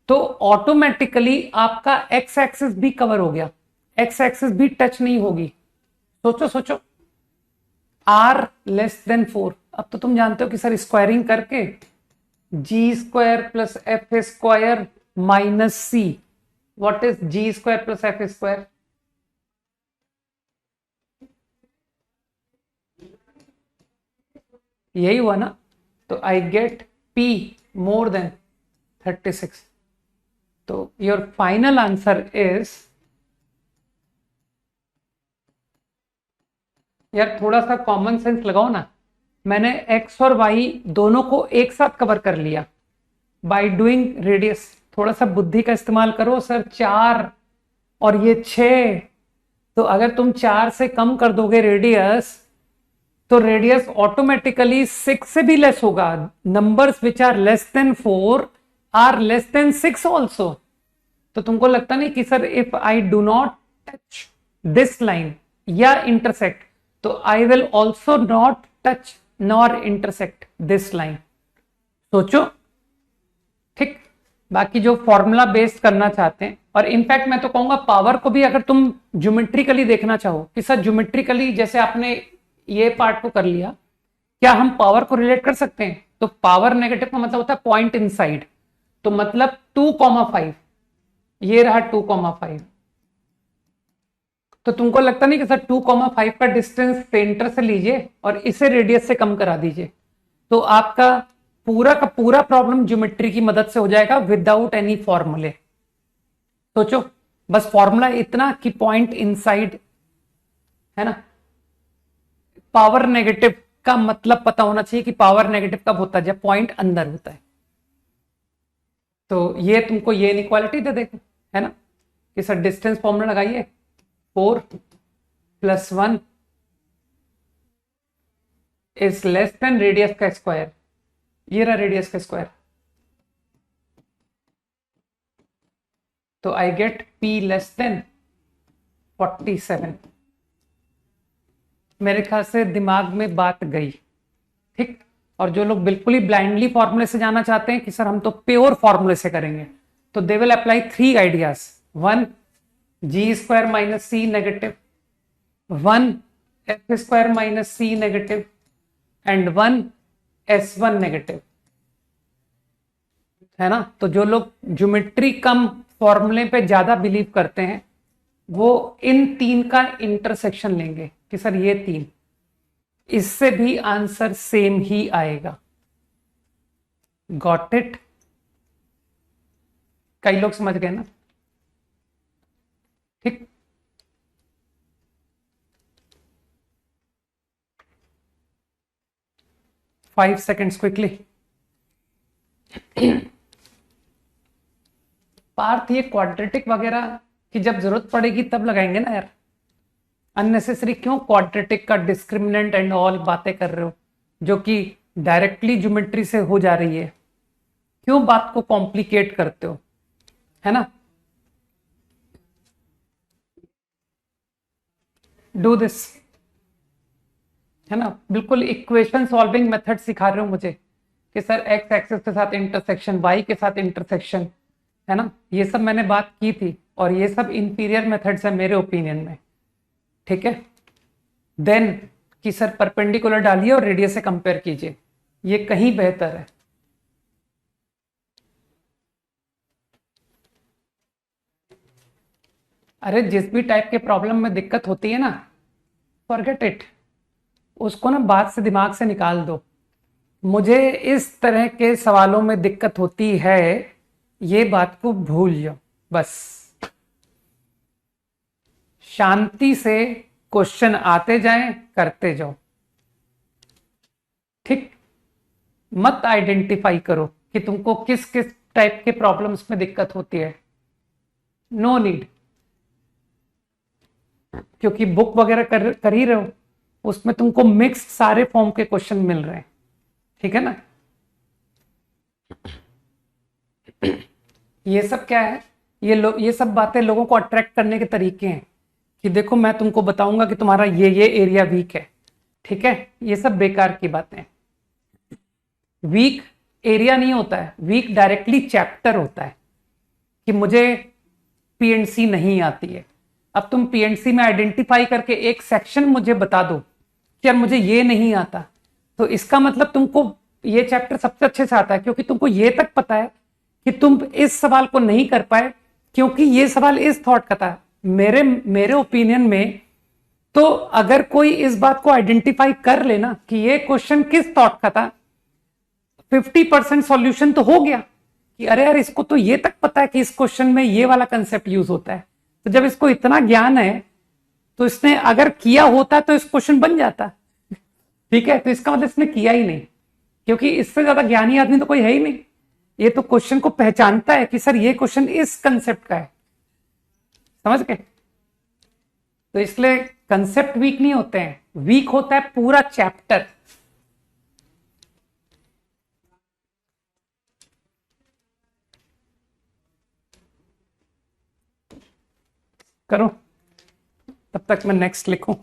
तो ऑटोमेटिकली आपका एक्स एक्सिस भी कवर हो गया, एक्स एक्सिस भी टच नहीं होगी। सोचो सोचो, आर लेस देन 4। अब तो तुम जानते हो कि सर स्क्वायरिंग करके g² plus F square minus C, what is g² plus F square? यही हुआ ना, तो I get p more than 36। तो योर फाइनल आंसर इज, यार थोड़ा सा कॉमन सेंस लगाओ ना। मैंने x और y दोनों को एक साथ कवर कर लिया बाय डूइंग रेडियस। थोड़ा सा बुद्धि का इस्तेमाल करो सर, 4 और ये 6, तो अगर तुम 4 से कम कर दोगे रेडियस, तो रेडियस ऑटोमेटिकली 6 से भी लेस होगा। Numbers which are less than 4 are less than 6 also. तो तुमको लगता नहीं कि sir if I do not touch this line या इंटरसेक्ट, तो I will also not touch nor intersect this line. सोचो, ठीक। बाकी जो फॉर्मूला बेस्ड करना चाहते हैं, और इनफैक्ट मैं तो कहूंगा पावर को भी अगर तुम ज्योमेट्रिकली देखना चाहो कि सर ज्योमेट्रिकली जैसे आपने ये पार्ट को कर लिया, क्या हम पावर को रिलेट कर सकते हैं? तो पावर नेगेटिव का मतलब होता है पॉइंट इनसाइड, तो मतलब 2,5, ये रहा 2,5। तो तुमको लगता नहीं कि सर 2,5 का डिस्टेंस सेंटर से लीजिए और इसे रेडियस से कम करा दीजिए, तो आपका पूरा का पूरा प्रॉब्लम ज्योमेट्री की मदद से हो जाएगा विदाउट एनी फॉर्मूले। सोचो, बस फॉर्मूला इतना कि पॉइंट इनसाइड है ना। पावर नेगेटिव का मतलब पता होना चाहिए कि पावर नेगेटिव कब होता है, जब पॉइंट अंदर होता है। तो ये तुमको ये इनइक्वालिटी दे देगा, है ना, कि सर डिस्टेंस फॉर्मूला लगाइए, 4 + 1 इज लेस देन रेडियस का स्क्वायर। ये रहा रेडियस का स्क्वायर, तो I get p less than 47। मेरे ख्याल से दिमाग में बात गई। ठीक। और जो लोग बिल्कुल ही ब्लाइंडली फॉर्मूले से जाना चाहते हैं कि सर हम तो प्योर फॉर्मूले से करेंगे, तो they will apply 3 ideas. 1 G square minus C negative, 1 F square minus C negative and 1 S1 negative, है ना। तो जो लोग ज्योमेट्री कम फॉर्मूले पे ज्यादा बिलीव करते हैं वो इन 3 का इंटरसेक्शन लेंगे कि सर ये 3, इससे भी आंसर सेम ही आएगा। Got it? कई लोग समझ गए ना? ठीक। 5 सेकेंड्स क्विकली। पार्थ, ये क्वाड्रेटिक वगैरह की जब जरूरत पड़ेगी तब लगाएंगे ना यार। अननेसेसरी क्यों क्वाड्रेटिक का डिस्क्रिमिनेंट एंड ऑल बातें कर रहे हो, जो कि डायरेक्टली ज्योमेट्री से हो जा रही है? क्यों बात को कॉम्प्लिकेट करते हो, है ना। डू दिस, है ना। बिल्कुल इक्वेशन सॉल्विंग मेथड सिखा रहे हो मुझे कि सर एक्स एक्सिस के साथ इंटरसेक्शन, वाई के साथ इंटरसेक्शन, है ना। ये सब मैंने बात की थी और ये सब इंफीरियर मेथड्स है मेरे ओपिनियन में। ठीक है। देन कि सर परपेंडिकुलर डालिए और रेडियस से कंपेयर कीजिए, ये कहीं बेहतर है। अरे जिस भी टाइप के प्रॉब्लम में दिक्कत होती है ना, फॉरगेट इट, उसको ना बात से दिमाग से निकाल दो। मुझे इस तरह के सवालों में दिक्कत होती है, ये बात को भूल जाओ बस। शांति से क्वेश्चन आते जाएं, करते जाओ। ठीक। मत आइडेंटिफाई करो कि तुमको किस किस टाइप के प्रॉब्लम्स में दिक्कत होती है, नो नीड। क्योंकि बुक वगैरह कर ही रहे हो, उसमें तुमको मिक्स सारे फॉर्म के क्वेश्चन मिल रहे हैं। ठीक है ना। ये सब क्या है, ये सब बातें लोगों को अट्रैक्ट करने के तरीके हैं कि देखो मैं तुमको बताऊंगा कि तुम्हारा ये एरिया वीक है। ठीक है। ये सब बेकार की बातें हैं। वीक एरिया नहीं होता है, वीक डायरेक्टली चैप्टर होता है कि मुझे पीएनसी नहीं आती है। अब तुम पीएनसी में आइडेंटिफाई करके एक सेक्शन मुझे बता दो कि यार मुझे ये नहीं आता, तो इसका मतलब तुमको ये चैप्टर सबसे अच्छे से आता है, क्योंकि तुमको ये तक पता है कि तुम इस सवाल को नहीं कर पाए क्योंकि ये सवाल इस थॉट का था। मेरे मेरे ओपिनियन में तो अगर कोई इस बात को आइडेंटिफाई कर लेना कि ये क्वेश्चन किस थॉट का था, 50% सॉल्यूशन तो हो गया कि अरे यार इसको तो ये तक पता है कि इस क्वेश्चन में ये वाला कंसेप्ट यूज होता है। तो जब इसको इतना ज्ञान है तो इसने अगर किया होता तो इस क्वेश्चन बन जाता। ठीक है। तो इसका मतलब इसने किया ही नहीं, क्योंकि इससे ज्यादा ज्ञानी आदमी तो कोई है ही नहीं। ये तो क्वेश्चन को पहचानता है कि सर ये क्वेश्चन इस कंसेप्ट का है। समझ गए। तो इसलिए कंसेप्ट वीक नहीं होते हैं, वीक होता है पूरा चैप्टर। करो, तब तक मैं नेक्स्ट लिखूं।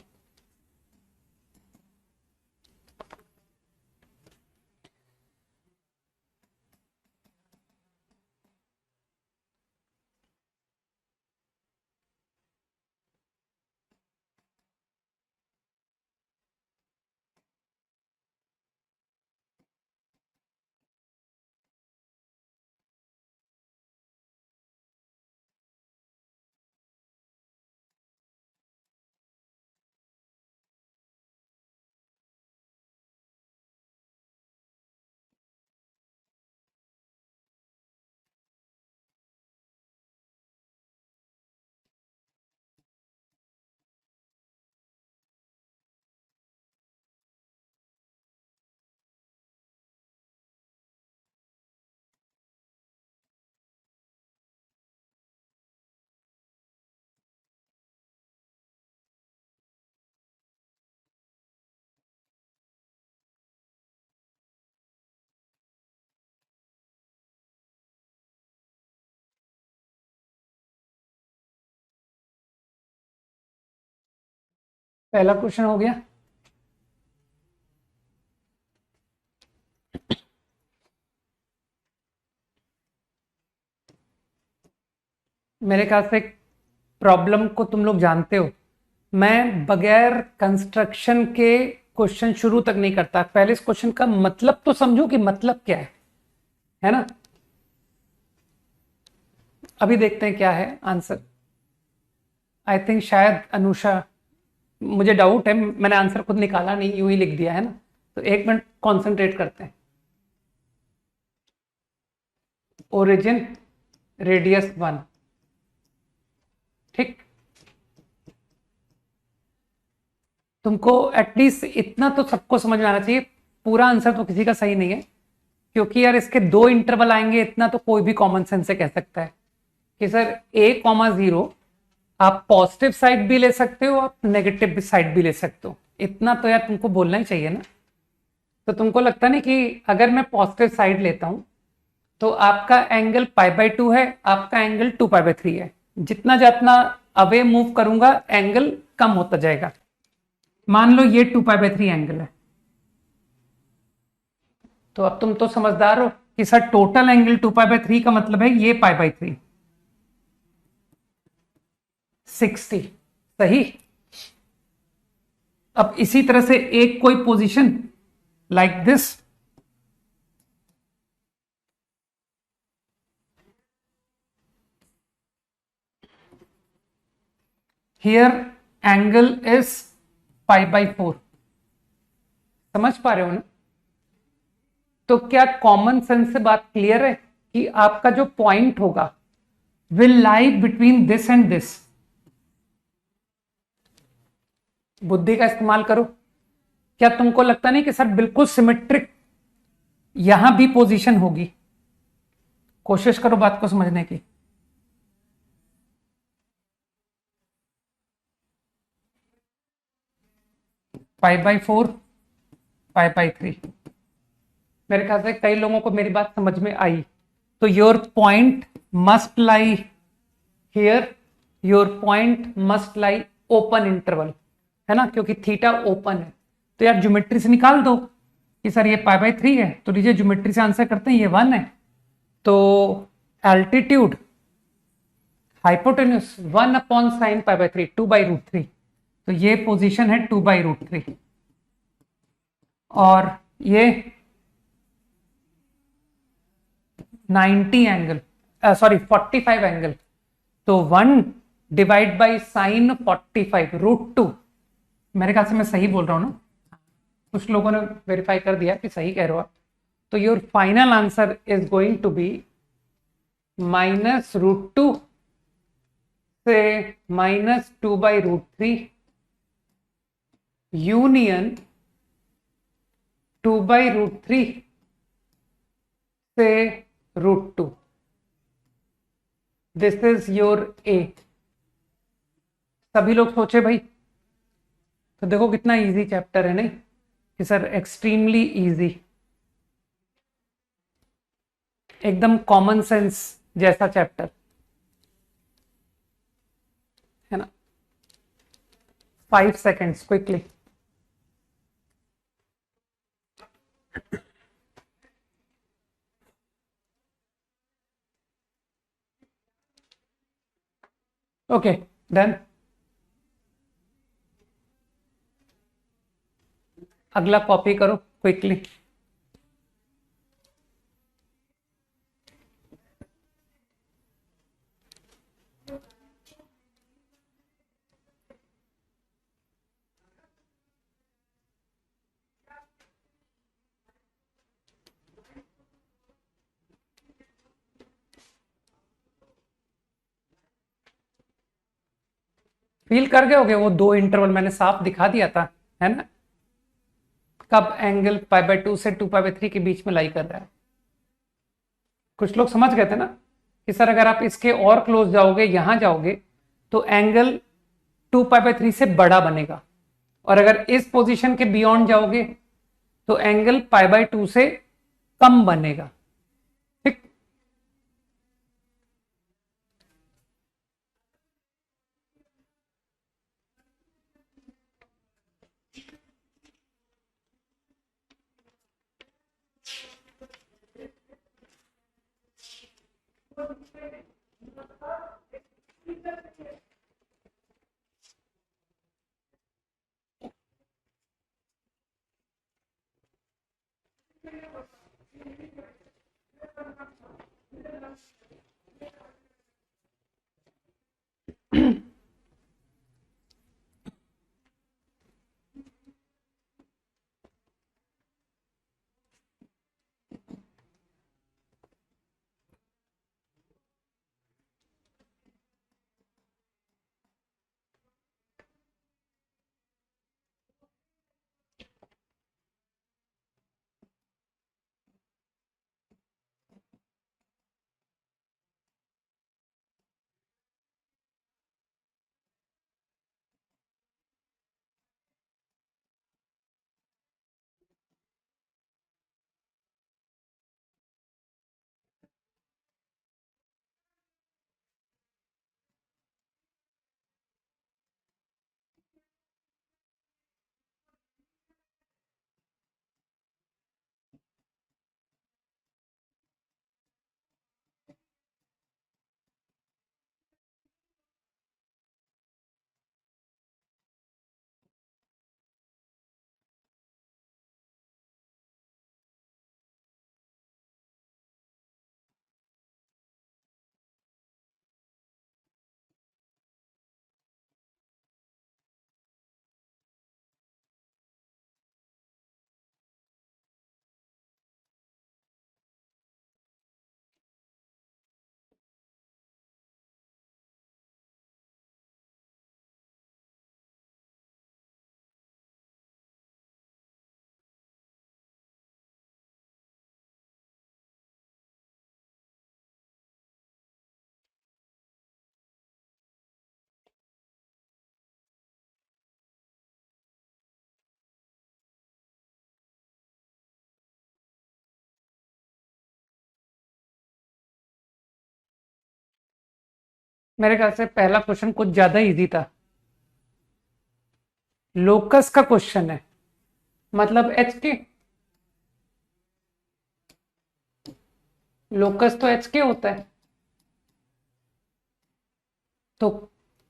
पहला क्वेश्चन हो गया। मेरे ख्याल से प्रॉब्लम को तुम लोग जानते हो, मैं बगैर कंस्ट्रक्शन के क्वेश्चन शुरू तक नहीं करता। पहले इस क्वेश्चन का मतलब तो समझो कि मतलब क्या है ना। अभी देखते हैं क्या है आंसर। आई थिंक शायद अनुषा, मुझे डाउट है, मैंने आंसर खुद निकाला नहीं, यूं ही लिख दिया है ना। तो एक मिनट कॉन्सेंट्रेट करते हैं। ओरिजिन रेडियस 1, ठीक। तुमको एटलीस्ट इतना तो सबको समझ में आना चाहिए, पूरा आंसर तो किसी का सही नहीं है, क्योंकि यार इसके दो इंटरवल आएंगे, इतना तो कोई भी कॉमन सेंस से कह सकता है कि सर a,0 आप पॉजिटिव साइड भी ले सकते हो, आप नेगेटिव साइड भी ले सकते हो, इतना तो यार तुमको बोलना ही चाहिए ना। तो तुमको लगता नहीं कि अगर मैं पॉजिटिव साइड लेता हूं तो आपका एंगल π/2 है, आपका एंगल 2π/3 है, जितना जितना अवे मूव करूंगा एंगल कम होता जाएगा। मान लो ये 2π/3 एंगल है, तो अब तुम तो समझदार हो कि सर टोटल एंगल 2π/3 का मतलब है ये π/3, 60, सही। अब इसी तरह से एक कोई position like this, here angle is π/4, समझ पा रहे हो ना। तो क्या कॉमन सेंस से बात क्लियर है कि आपका जो पॉइंट होगा will lie between this and this. बुद्धि का इस्तेमाल करो। क्या तुमको लगता नहीं कि सर बिल्कुल सिमेट्रिक यहां भी पोजीशन होगी? कोशिश करो बात को समझने की। π/4, π/3, मेरे ख्याल से कई लोगों को मेरी बात समझ में आई। तो your point must lie here, your point must lie open interval, है ना, क्योंकि थीटा ओपन है। तो यार ज्योमेट्री से निकाल दो कि सर ये π/3 है, तो लीजिए ज्योमेट्री से आंसर करते हैं, ये 1 है। तो एल्टीट्यूड हाइपोटेन्यूस 1/sin π/3, 2/√3, तो ये पोजीशन है 2/√3, और ये 90 एंगल, सॉरी 45 एंगल, तो 1/sin45 √2। मेरे ख्याल से मैं सही बोल रहा हूं ना, कुछ लोगों ने वेरीफाई कर दिया कि सही कह रहे हो आप। तो your final answer is going to be -√2 से -2/√3 यूनियन 2/√3 से √2। This is your A. सभी लोग सोचे भाई, तो देखो कितना इजी चैप्टर है नहीं कि सर, एक्सट्रीमली इजी, एकदम कॉमन सेंस जैसा चैप्टर है ना। 5 सेकेंड्स क्विकली। Okay done. अगला कॉपी करो क्विकली। फील कर गए होगे वो दो इंटरवल मैंने साफ दिखा दिया था, है ना, कब एंगल π/2 से 2π/3 के बीच में लाई कर रहा है। कुछ लोग समझ गए थे ना कि सर अगर आप इसके और क्लोज जाओगे, यहां जाओगे, तो एंगल 2π/3 से बड़ा बनेगा, और अगर इस पोजीशन के बियॉन्ड जाओगे तो एंगल π/2 से कम बनेगा, ठीक। मेरे ख्याल से पहला क्वेश्चन कुछ ज्यादा इजी था। लोकस का क्वेश्चन है, मतलब एच के, लोकस तो एच के होता है। तो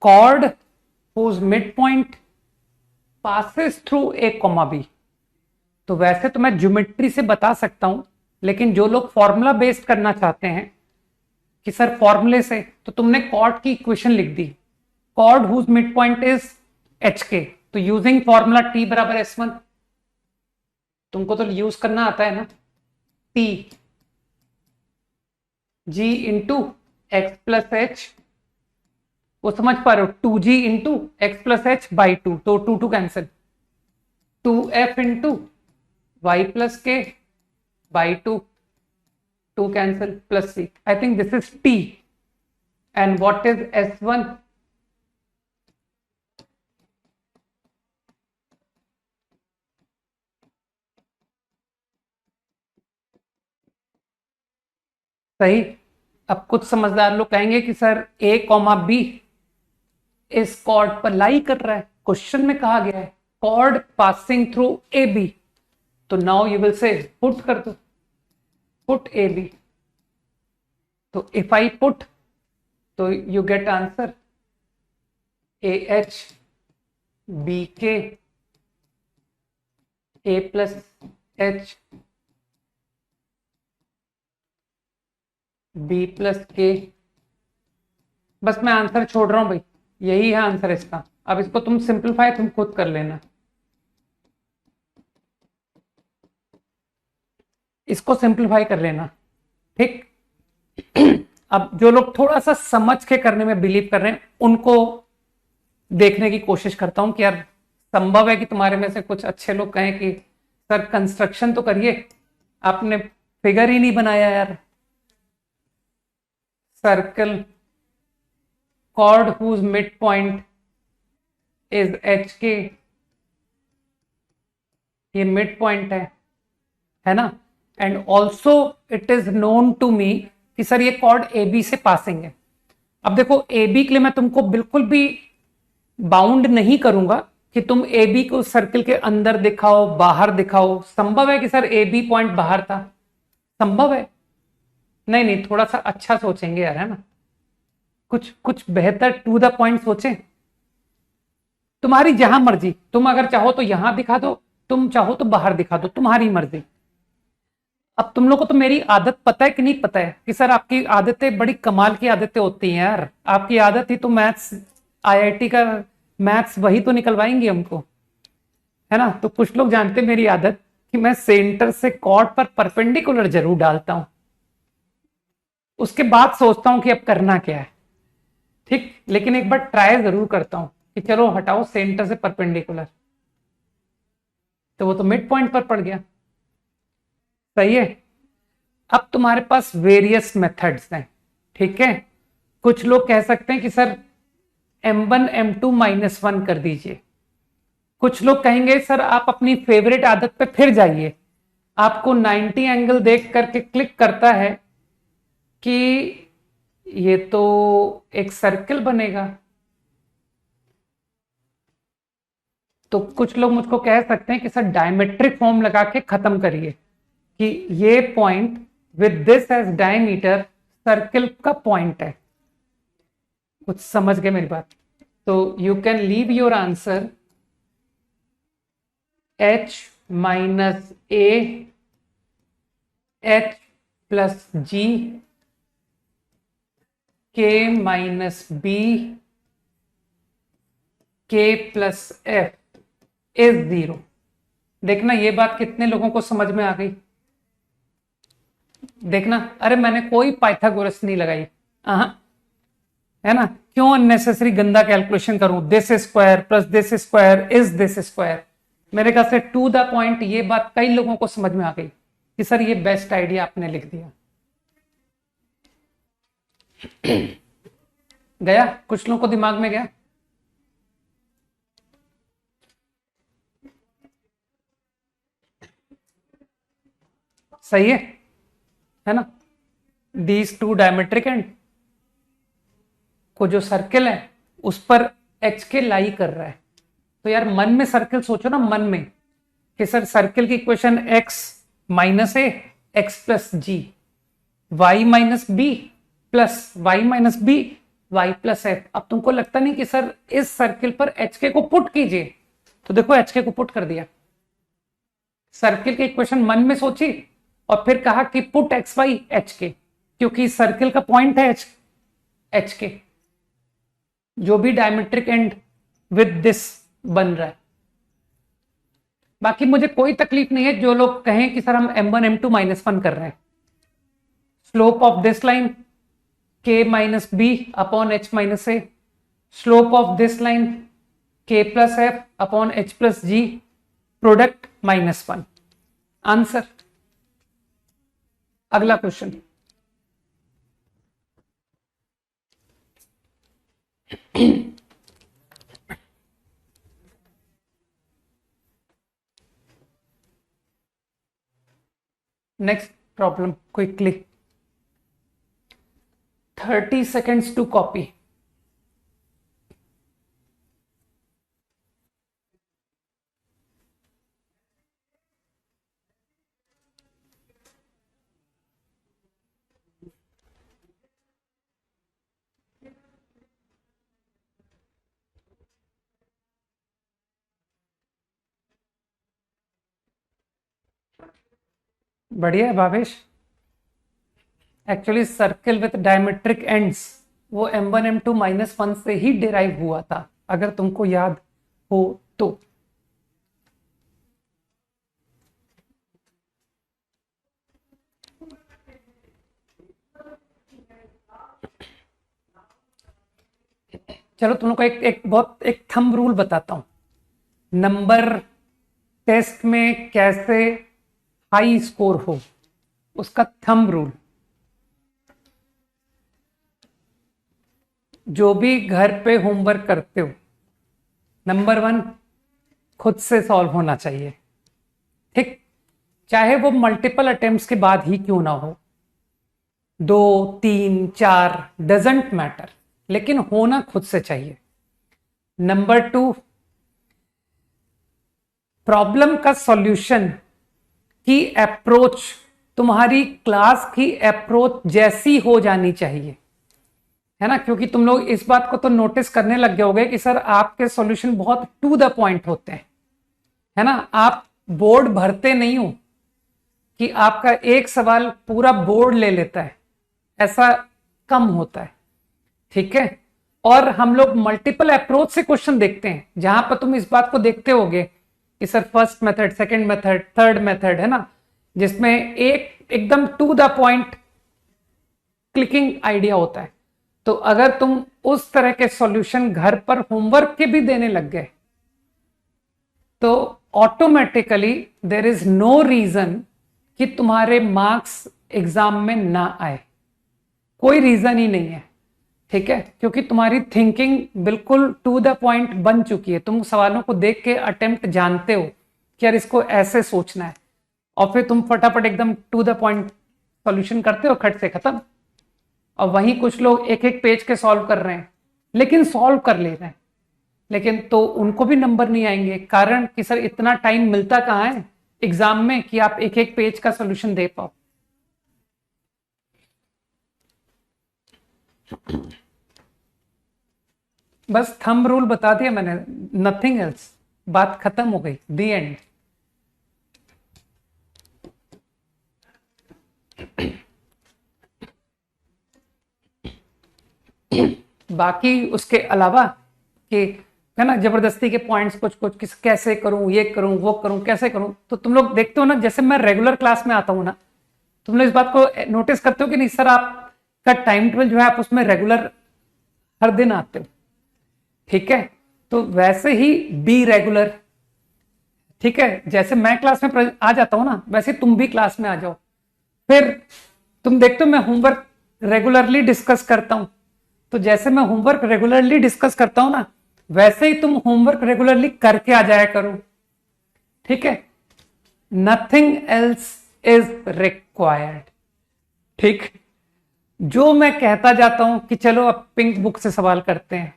cord whose midpoint passes through a comma b। तो वैसे तो मैं ज्योमेट्री से बता सकता हूं, लेकिन जो लोग फॉर्मूला बेस्ड करना चाहते हैं कि सर फॉर्मूले से, तो तुमने कॉर्ड की इक्वेशन लिख दी, chord whose mid point is H K, तो यूजिंग फॉर्मूला टी बराबर एस वन, तुमको तो यूज करना आता है ना, T G into X plus H, वो समझ पा रहे हो, 2g into X plus H by two, तो two two cancel, 2f into Y plus K by two, two cancel plus C. I think this is T and what is S one, सही। अब कुछ समझदार लोग कहेंगे कि sir ए comma B इस cord पर लाई कर रहा है, क्वेश्चन में कहा गया है chord passing through A B, तो now you will say put कर दो, पुट ए बी, तो इफ आई पुट, तो you get answer A H B K A plus H B plus K. बस मैं आंसर छोड़ रहा हूं भाई, यही है आंसर इसका। अब इसको तुम सिंपलीफाई तुम खुद कर लेना, इसको सिंपलीफाई कर लेना, ठीक। अब जो लोग थोड़ा सा समझ के करने में बिलीव कर रहे हैं, उनको देखने की कोशिश करता हूं कि यार संभव है कि तुम्हारे में से कुछ अच्छे लोग कहें कि सर कंस्ट्रक्शन तो करिए, आपने फिगर ही नहीं बनाया यार। Circle chord whose midpoint is H K, ये मिड पॉइंट है ना, and also it is known to me कि सर ये कॉर्ड ए बी से पासिंग है। अब देखो ए बी के लिए मैं तुमको बिल्कुल भी बाउंड नहीं करूंगा कि तुम ए बी को सर्कल के अंदर दिखाओ बाहर दिखाओ। संभव है कि सर ए बी पॉइंट बाहर था, संभव है, नहीं नहीं, थोड़ा सा अच्छा सोचेंगे यार, है ना, कुछ कुछ बेहतर टू द पॉइंट सोचें। तुम्हारी जहां मर्जी, तुम अगर चाहो तो यहां दिखा दो, तुम चाहो तो बाहर दिखा दो, तुम्हारी मर्जी। अब तुम लोग को तो मेरी आदत पता है कि नहीं पता है कि सर आपकी आदतें बड़ी कमाल की आदतें होती हैं यार। आपकी आदत ही तो मैथ्स, आईआईटी का मैथ्स वही तो निकलवाएंगे हमको, है ना। तो कुछ लोग जानते हैं मेरी आदत कि मैं सेंटर से कॉर्ड पर परपेंडिकुलर जरूर डालता हूं, उसके बाद सोचता हूं कि अब करना क्या है। ठीक, लेकिन एक बार ट्राई जरूर करता हूं कि चलो हटाओ सेंटर से परपेंडिकुलर, तो वो तो मिड पॉइंट पर पड़ गया। सही है। अब तुम्हारे पास वेरियस मेथड्स हैं, ठीक है। कुछ लोग कह सकते हैं कि सर m1 m2 -1 कर दीजिए। कुछ लोग कहेंगे सर आप अपनी फेवरेट आदत पे फिर जाइए, आपको 90 एंगल देख करके क्लिक करता है कि ये तो एक सर्कल बनेगा। तो कुछ लोग मुझको कह सकते हैं कि सर डायमेट्रिक फॉर्म लगा के खत्म करिए कि ये point with this as diameter circle का पॉइंट है। कुछ समझ गए मेरी बात? तो you can leave your answer h minus A h plus G k minus B k plus F is 0। देखना ये बात कितने लोगों को समझ में आ गई। देखना, अरे मैंने कोई पाइथागोरस नहीं लगाई, है ना। क्यों अननेसेसरी गंदा कैलकुलेशन करूं, this square plus this square is this square. मेरे ख्याल से टू द पॉइंट ये बात कई लोगों को समझ में आ गई कि सर ये बेस्ट आइडिया आपने लिख दिया। गया, कुछ लोगों को दिमाग में गया। सही है ना। दीज टू डायमेट्रिक एंड को जो सर्किल है उस पर एच के लाई कर रहा है। तो यार मन में सर्किल सोचो ना, मन में कि सर सर्किल की equation x minus A X plus G, Y minus B plus Y minus B Y plus F. अब तुमको लगता नहीं कि सर इस सर्किल पर एच के को पुट कीजिए, तो देखो एच के को पुट कर दिया। सर्किल की इक्वेशन मन में सोची और फिर कहा कि पुट एक्स वाई एच के, क्योंकि सर्किल का पॉइंट है एच के, जो भी डायमेट्रिक एंड विद दिस बन रहा है। बाकी मुझे कोई तकलीफ नहीं है जो लोग कहें कि सर हम m1 m2 -1 कर रहे हैं। Slope of this line k minus B upon h minus A, slope of this line k plus F upon h plus G, product -1। Answer. अगला question. Next problem quickly, 30 seconds to copy। बढ़िया है भावेश। Actually circle with diametric ends वो m1 m2 -1 से ही derive हुआ था, अगर तुमको याद हो तो। चलो तुम लोग को एक थंब रूल बताता हूं। नंबर टेस्ट में कैसे हाई स्कोर हो, उसका थंब रूल। जो भी घर पे होमवर्क करते हो, नंबर 1 खुद से सॉल्व होना चाहिए, ठीक। चाहे वो मल्टीपल अटेम्प्ट्स के बाद ही क्यों ना हो, 2 3 4 डजंट मैटर, लेकिन होना खुद से चाहिए। नंबर 2, प्रॉब्लम का सॉल्यूशन की अप्रोच तुम्हारी क्लास की अप्रोच जैसी हो जानी चाहिए, है ना। क्योंकि तुम लोग इस बात को तो नोटिस करने लग गए होगे कि सर आपके सॉल्यूशन बहुत टू द पॉइंट होते हैं, है ना। आप बोर्ड भरते नहीं हो कि आपका एक सवाल पूरा बोर्ड ले लेता है, ऐसा कम होता है। ठीक है, और हम लोग मल्टीपल अप्रोच से क्वेश्चन देखते हैं, जहां पर तुम इस बात को देखते होगे कि sir first method, second method, third method, है ना, जिसमें एक एकदम to the point clicking idea होता है। तो अगर तुम उस तरह के सॉल्यूशन घर पर होमवर्क के भी देने लग गए तो automatically there is no reason कि तुम्हारे मार्क्स एग्जाम में ना आए, कोई रीजन ही नहीं है। ठीक है, क्योंकि तुम्हारी थिंकिंग बिल्कुल टू द पॉइंट बन चुकी है, तुम सवालों को देख के अटेम्प्ट जानते हो कि यार इसको ऐसे सोचना है, और फिर तुम फटाफट एकदम टू द पॉइंट सॉल्यूशन करते हो, खट से खत्म। और वहीं कुछ लोग एक एक पेज के सॉल्व कर रहे हैं, लेकिन सॉल्व कर ले रहे हैं, लेकिन तो उनको भी नंबर नहीं आएंगे। कारण कि सर इतना टाइम मिलता कहाँ है एग्जाम में कि आप एक एक पेज का सॉल्यूशन दे पाओ। बस थंब रूल बता दिया मैंने, नथिंग एल्स, बात खत्म हो गई, दी एंड। बाकी उसके अलावा कि है ना जबरदस्ती के पॉइंट्स कुछ कुछ किस कैसे करूं, ये करूं, वो करूं, कैसे करूं, तो तुम लोग देखते हो ना, जैसे मैं रेगुलर क्लास में आता हूं ना, तुम लोग इस बात को नोटिस करते हो कि नहीं सर आपका टाइम टेबल जो है आप उसमें रेगुलर हर दिन आते हो। ठीक है, तो वैसे ही बी रेगुलर। ठीक है, जैसे मैं क्लास में आ जाता हूं ना, वैसे तुम भी क्लास में आ जाओ। फिर तुम देखते हो मैं होमवर्क रेगुलरली डिस्कस करता हूं, तो जैसे मैं होमवर्क रेगुलरली डिस्कस करता हूं ना, वैसे ही तुम होमवर्क रेगुलरली करके आ जाया करो। ठीक है, नथिंग एल्स इज रिक्वायर्ड। ठीक, जो मैं कहता जाता हूं कि चलो अब पिंक बुक से सवाल करते हैं,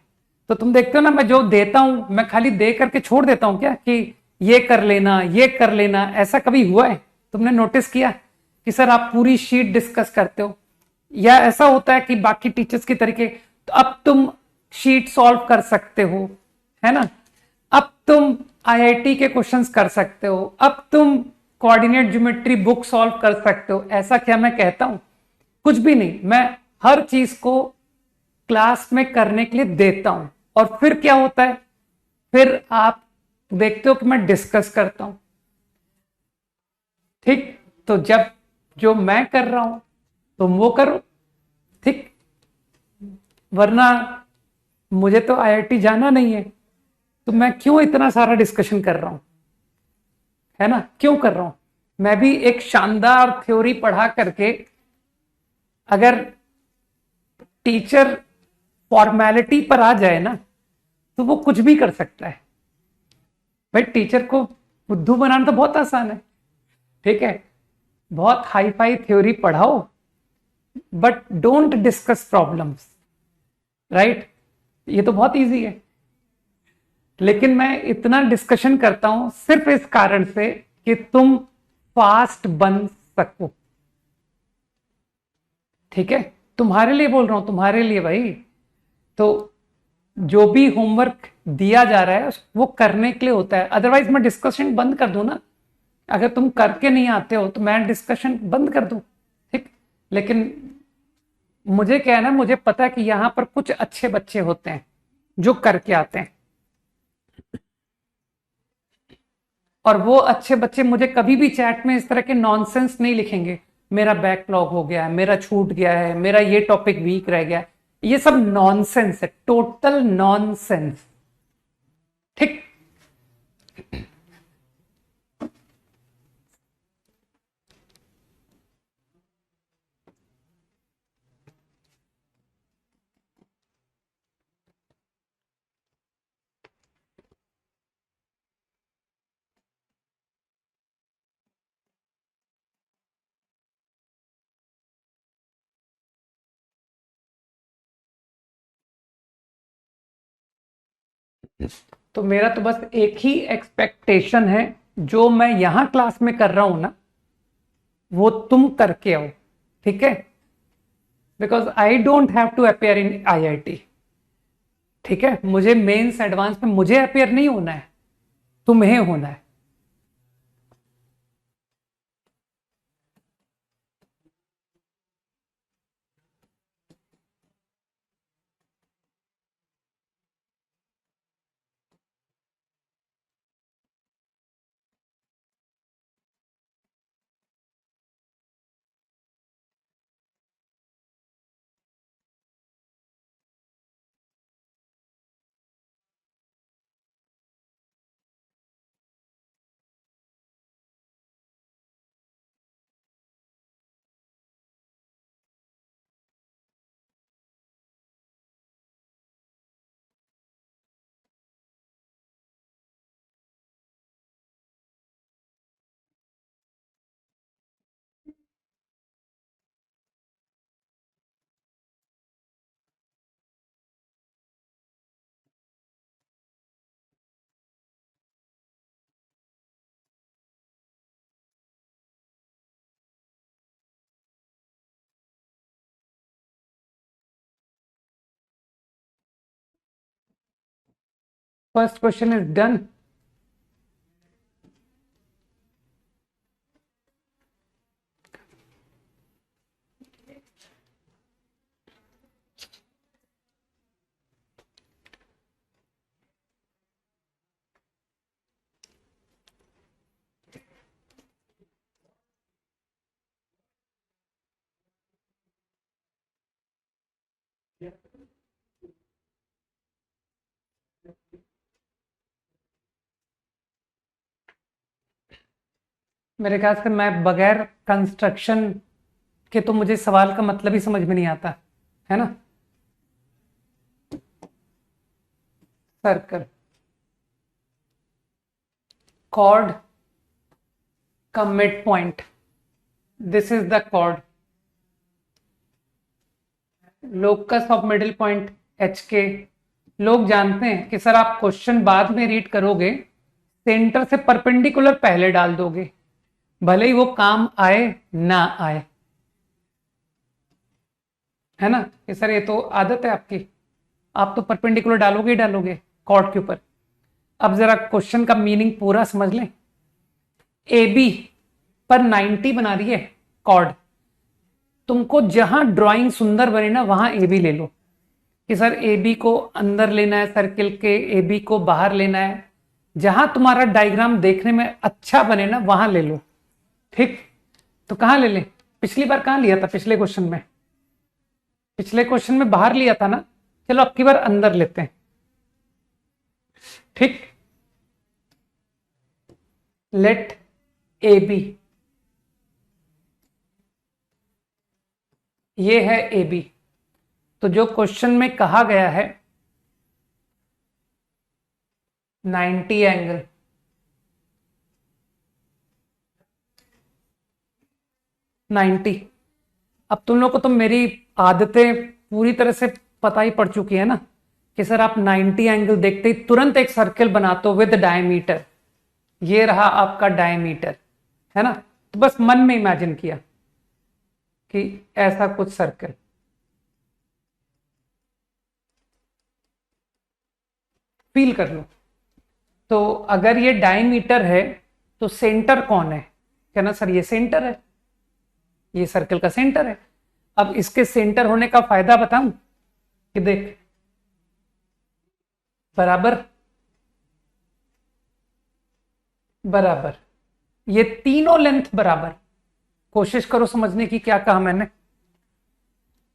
तो तुम देखते हो ना मैं जो देता हूं मैं खाली दे करके छोड़ देता हूं क्या कि ये कर लेना, ये कर लेना। ऐसा कभी हुआ है तुमने नोटिस किया कि सर आप पूरी शीट डिस्कस करते हो, या ऐसा होता है कि बाकी टीचर्स की तरीके तो अब तुम शीट सॉल्व कर सकते हो, है ना, अब तुम आईआईटी के क्वेश्चंस कर सकते हो, अब तुम कोऑर्डिनेट ज्योमेट्री बुक सॉल्व कर सकते हो। ऐसा क्या मैं कहता हूं? कुछ भी नहीं, मैं हर चीज को क्लास में करने के लिए देता हूं, और फिर क्या होता है, फिर आप देखते हो कि मैं डिस्कस करता हूं। ठीक, तो जब जो मैं कर रहा हूं तुम वो करो। ठीक, वरना मुझे तो आईआईटी जाना नहीं है, तो मैं क्यों इतना सारा डिस्कशन कर रहा हूं, है ना, क्यों कर रहा हूं? मैं भी एक शानदार थ्योरी पढ़ा करके, अगर टीचर फॉर्मेलिटी पर आ जाए ना तो वो कुछ भी कर सकता है। भाई टीचर को बुद्धू बनाना तो बहुत आसान है। ठीक है, बहुत हाई फाई थ्योरी पढ़ाओ, but don't discuss problems, right, ये तो बहुत इजी है। लेकिन मैं इतना डिस्कशन करता हूं सिर्फ इस कारण से कि तुम फास्ट बन सको। ठीक है, तुम्हारे लिए बोल रहा हूं, तुम्हारे लिए भाई। तो जो भी होमवर्क दिया जा रहा है वो करने के लिए होता है, अदरवाइज मैं डिस्कशन बंद कर दूं ना। अगर तुम करके नहीं आते हो तो मैं डिस्कशन बंद कर दूं। ठीक, लेकिन मुझे क्या है ना, मुझे पता है कि यहां पर कुछ अच्छे बच्चे होते हैं जो करके आते हैं, और वो अच्छे बच्चे मुझे कभी भी चैट में इस तरह के नॉनसेंस नहीं लिखेंगे, मेरा बैकलॉग हो गया है, मेरा छूट गया है, मेरा ये टॉपिक वीक रह गया है। ये सब नॉनसेंस है, टोटल नॉनसेंस। ठीक, तो मेरा तो बस एक ही एक्सपेक्टेशन है, जो मैं यहां क्लास में कर रहा हूं ना वो तुम करके आओ। ठीक है, because I don't have to appear in IIT. ठीक है, मुझे मेंस एडवांस में मुझे अपेयर नहीं होना है, तुम्हें होना है। First question is done. मेरे ख्याल से मैं बगैर कंस्ट्रक्शन के तो मुझे सवाल का मतलब ही समझ में नहीं आता है ना. सर्कल, chord का mid point, this is the chord, locus of middle point H के. लोग जानते हैं कि सर आप क्वेश्चन बाद में रीड करोगे, सेंटर से परपेंडिकुलर पहले डाल दोगे, भले ही वो काम आए ना आए, है ना. कि सर ये तो आदत है आपकी, आप तो परपेंडिकुलर डालोगे ही डालोगे कॉर्ड के ऊपर. अब जरा क्वेश्चन का मीनिंग पूरा समझ लें. ए बी पर 90 बना रही है कॉर्ड, तुमको जहां ड्राइंग सुंदर बने ना वहां ए बी ले लो. कि सर ए बी को अंदर लेना है सर्किल के, ए बी को बाहर लेना है, जहां तुम्हारा डायग्राम देखने में अच्छा बने ना वहां ले लो. ठीक, तो कहां ले लें? पिछली बार कहां लिया था? पिछले क्वेश्चन में, पिछले क्वेश्चन में बाहर लिया था ना. चलो अब की बार अंदर लेते हैं. ठीक, लेट ए बी, ये है ए बी. तो जो क्वेश्चन में कहा गया है 90 एंगल, अब तुम लोग को तो मेरी आदतें पूरी तरह से पता ही पड़ चुकी है ना कि सर आप 90 एंगल देखते ही तुरंत एक सर्कल बनाते हो विद डायमीटर. ये रहा आपका डायमीटर, है ना. तो बस मन में इमेजिन किया कि ऐसा कुछ सर्कल, फील कर लो. तो अगर ये डायमीटर है तो सेंटर कौन है? कहना सर ये सेंटर है, ये सर्कल का सेंटर है. अब इसके सेंटर होने का फायदा बताऊं कि देख, बराबर बराबर, ये तीनों लेंथ बराबर. कोशिश करो समझने की, क्या कहा मैंने.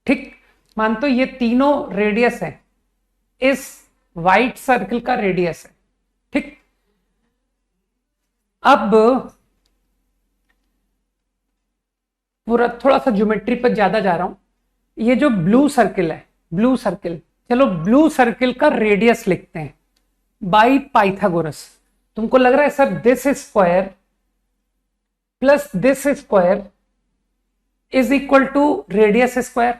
ठीक, मानते ये तीनों रेडियस है, इस वाइट सर्कल का रेडियस है. ठीक, अब पूरा थोड़ा सा ज्योमेट्री पर ज्यादा जा रहा हूं. ये जो ब्लू सर्कल है, ब्लू सर्कल, चलो ब्लू सर्कल का रेडियस लिखते हैं बाई पाइथागोरस. तुमको लग रहा है sir this square plus this square is equal to radius square,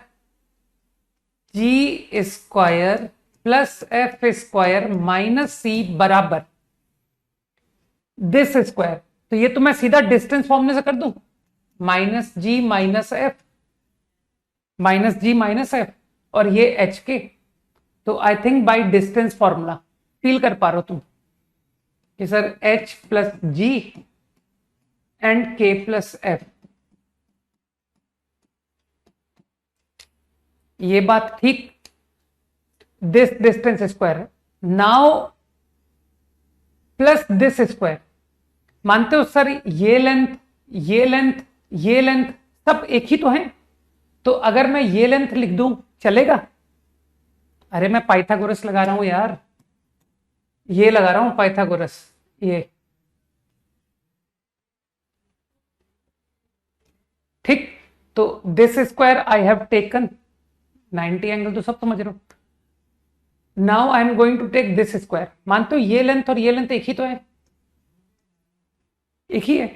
G square plus F square minus C बराबर दिस स्क्वायर. तो ये तो मैं सीधा डिस्टेंस फॉर्मूले से कर दूं, minus G minus F, minus G minus F, और ये एच के. तो I think by distance formula feel कर पा रहे हो तुम कि sir H plus G and K plus F, ये बात ठीक. दिस डिस्टेंस स्क्वायर है नाउ प्लस दिस स्क्वायर. मानते हो सर ये लेंथ, ये लेंथ, ये लेंथ सब एक ही तो है, तो अगर मैं ये लेंथ लिख दूं चलेगा? अरे मैं पाइथागोरस लगा रहा हूं यार, ये लगा रहा हूं पाइथागोरस, ये. ठीक, तो this square I have taken 90 angle, तो सब समझ रहे हो. Now I am going to take this square. मानते हो ये लेंथ और ये लेंथ एक ही तो है, एक ही है.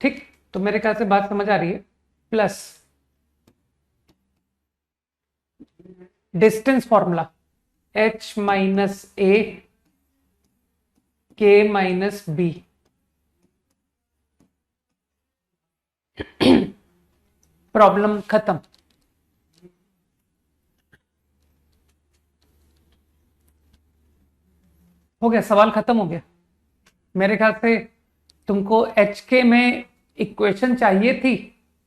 ठीक, तो मेरे ख्याल से बात समझ आ रही है. Plus distance formula h minus A K minus B. Problem खत्म. हो गया, सवाल खत्म हो गया। मेरे ख्याल से तुमको एच के में इक्वेशन चाहिए थी,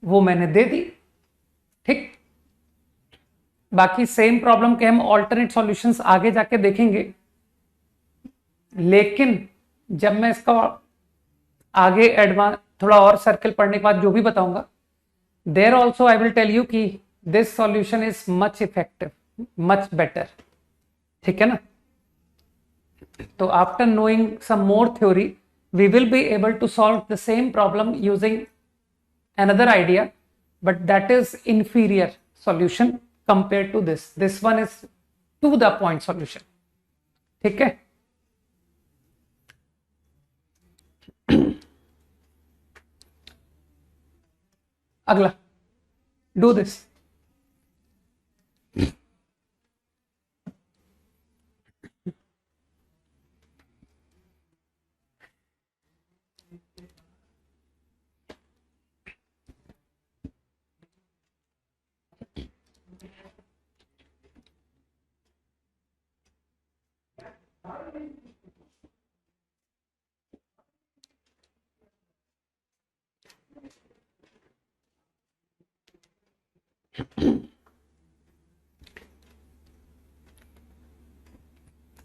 वो मैंने दे दी। ठीक, बाकी सेम प्रॉब्लम के हम ऑल्टरनेट सॉल्यूशंस आगे जाके देखेंगे, लेकिन जब मैं इसका आगे एडवांस थोड़ा और सर्कल पढ़ने के बाद जो भी बताऊंगा, there also I will tell you कि this solution is much effective, much better. ठीक है ना? तो after knowing some more theory we will be able to solve the same problem using another idea, but that is inferior solution compared to this. This one is to the point solution. ठीक है? अगला, do this.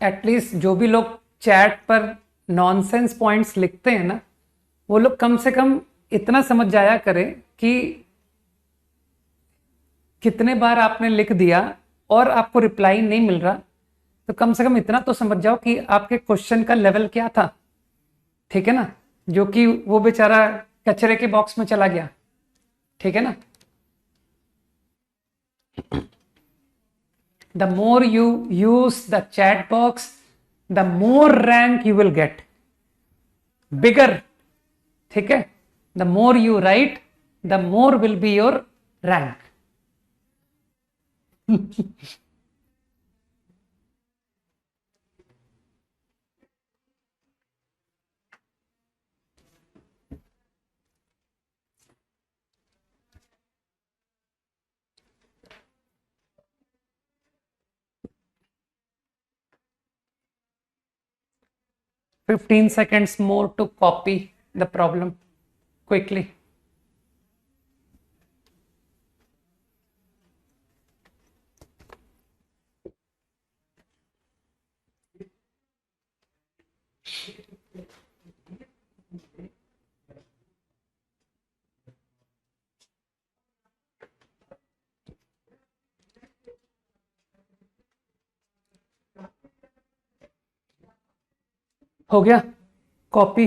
At least जो भी लोग chat पर nonsense points लिखते हैं ना, वो लोग कम से कम इतना समझ जाया करें कि कितने बार आपने लिख दिया और आपको रिप्लाई नहीं मिल रहा, तो कम से कम इतना तो समझ जाओ कि आपके क्वेश्चन का लेवल क्या था। ठीक है ना? जो कि वो बेचारा कचरे के बॉक्स में चला गया। ठीक है ना? The more you use the chat box, the more rank you will get. Bigger. ठीक है? The more you write, the more will be your rank. 15 seconds more to copy the problem quickly. हो गया copy?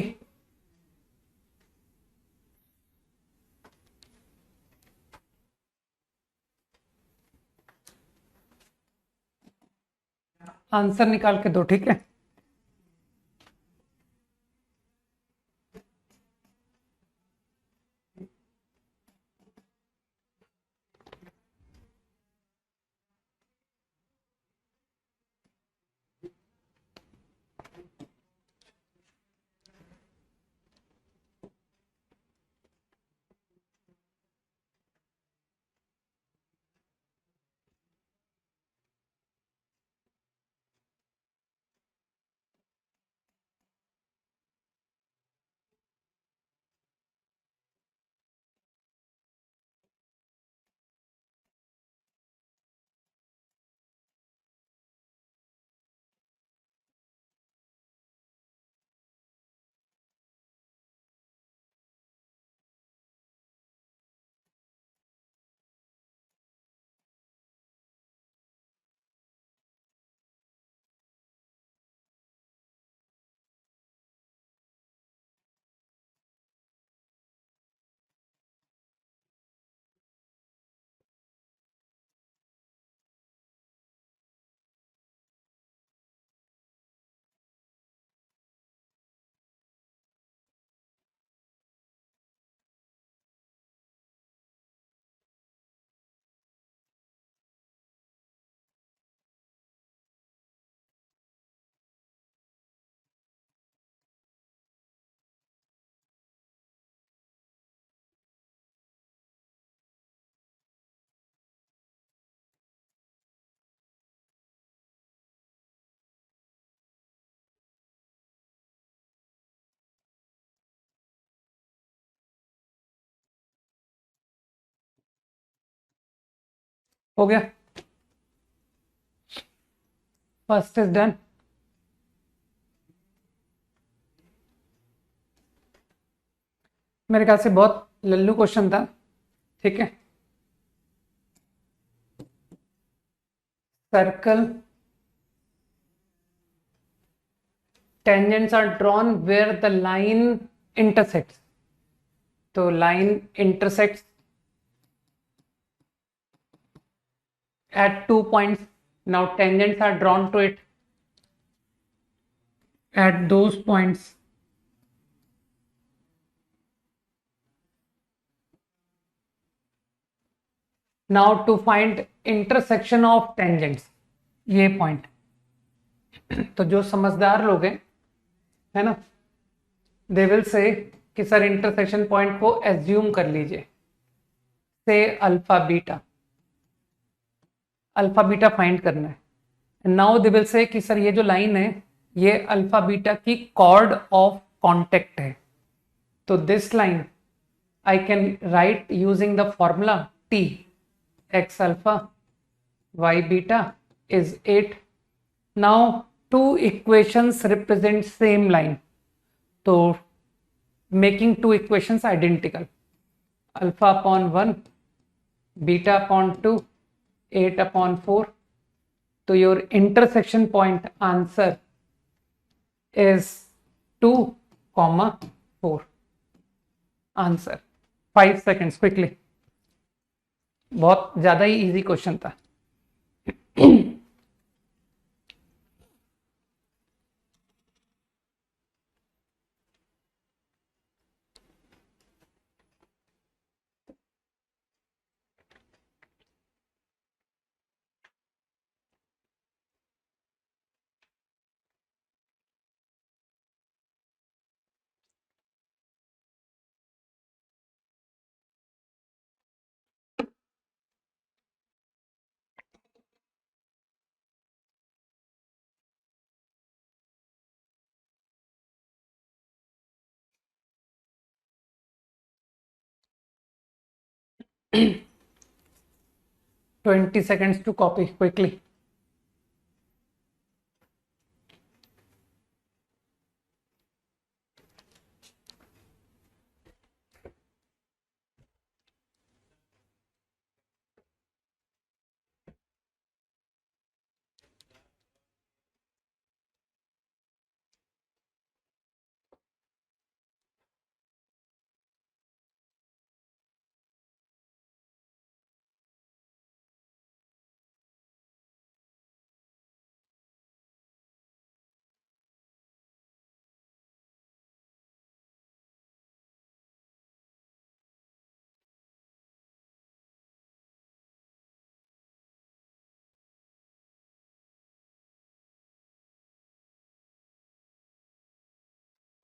Answer निकाल के दो। ठीक है? हो गया, फर्स्ट इज डन। मेरे ख्याल से बहुत लल्लू क्वेश्चन था, ठीक है। Circle tangents are drawn where the line intersects, तो line intersects at 2 points. Now tangents are drawn to it at those points. Now to find intersection of tangents, ये point, तो जो समझदार लोग हैं, है ना, दे विल से कि सर इंटरसेक्शन पॉइंट को एज्यूम कर लीजिए, से alpha beta, alpha beta find करना है। नाउ दे विल से कि सर ये जो लाइन है ये अल्फा बीटा की कॉर्ड ऑफ कॉन्टेक्ट है, तो this line I can write using the formula T, x alpha y beta is 8. Now two equations represent same line, so making two equations identical, alpha upon 1 beta upon 2 8 upon 4, so your intersection point answer is 2 comma 4 answer. 5 seconds quickly, बहुत ज्यादा ही easy question था। Twenty seconds to copy quickly.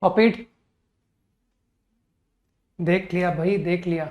Copied, देख लिया भाई, देख लिया।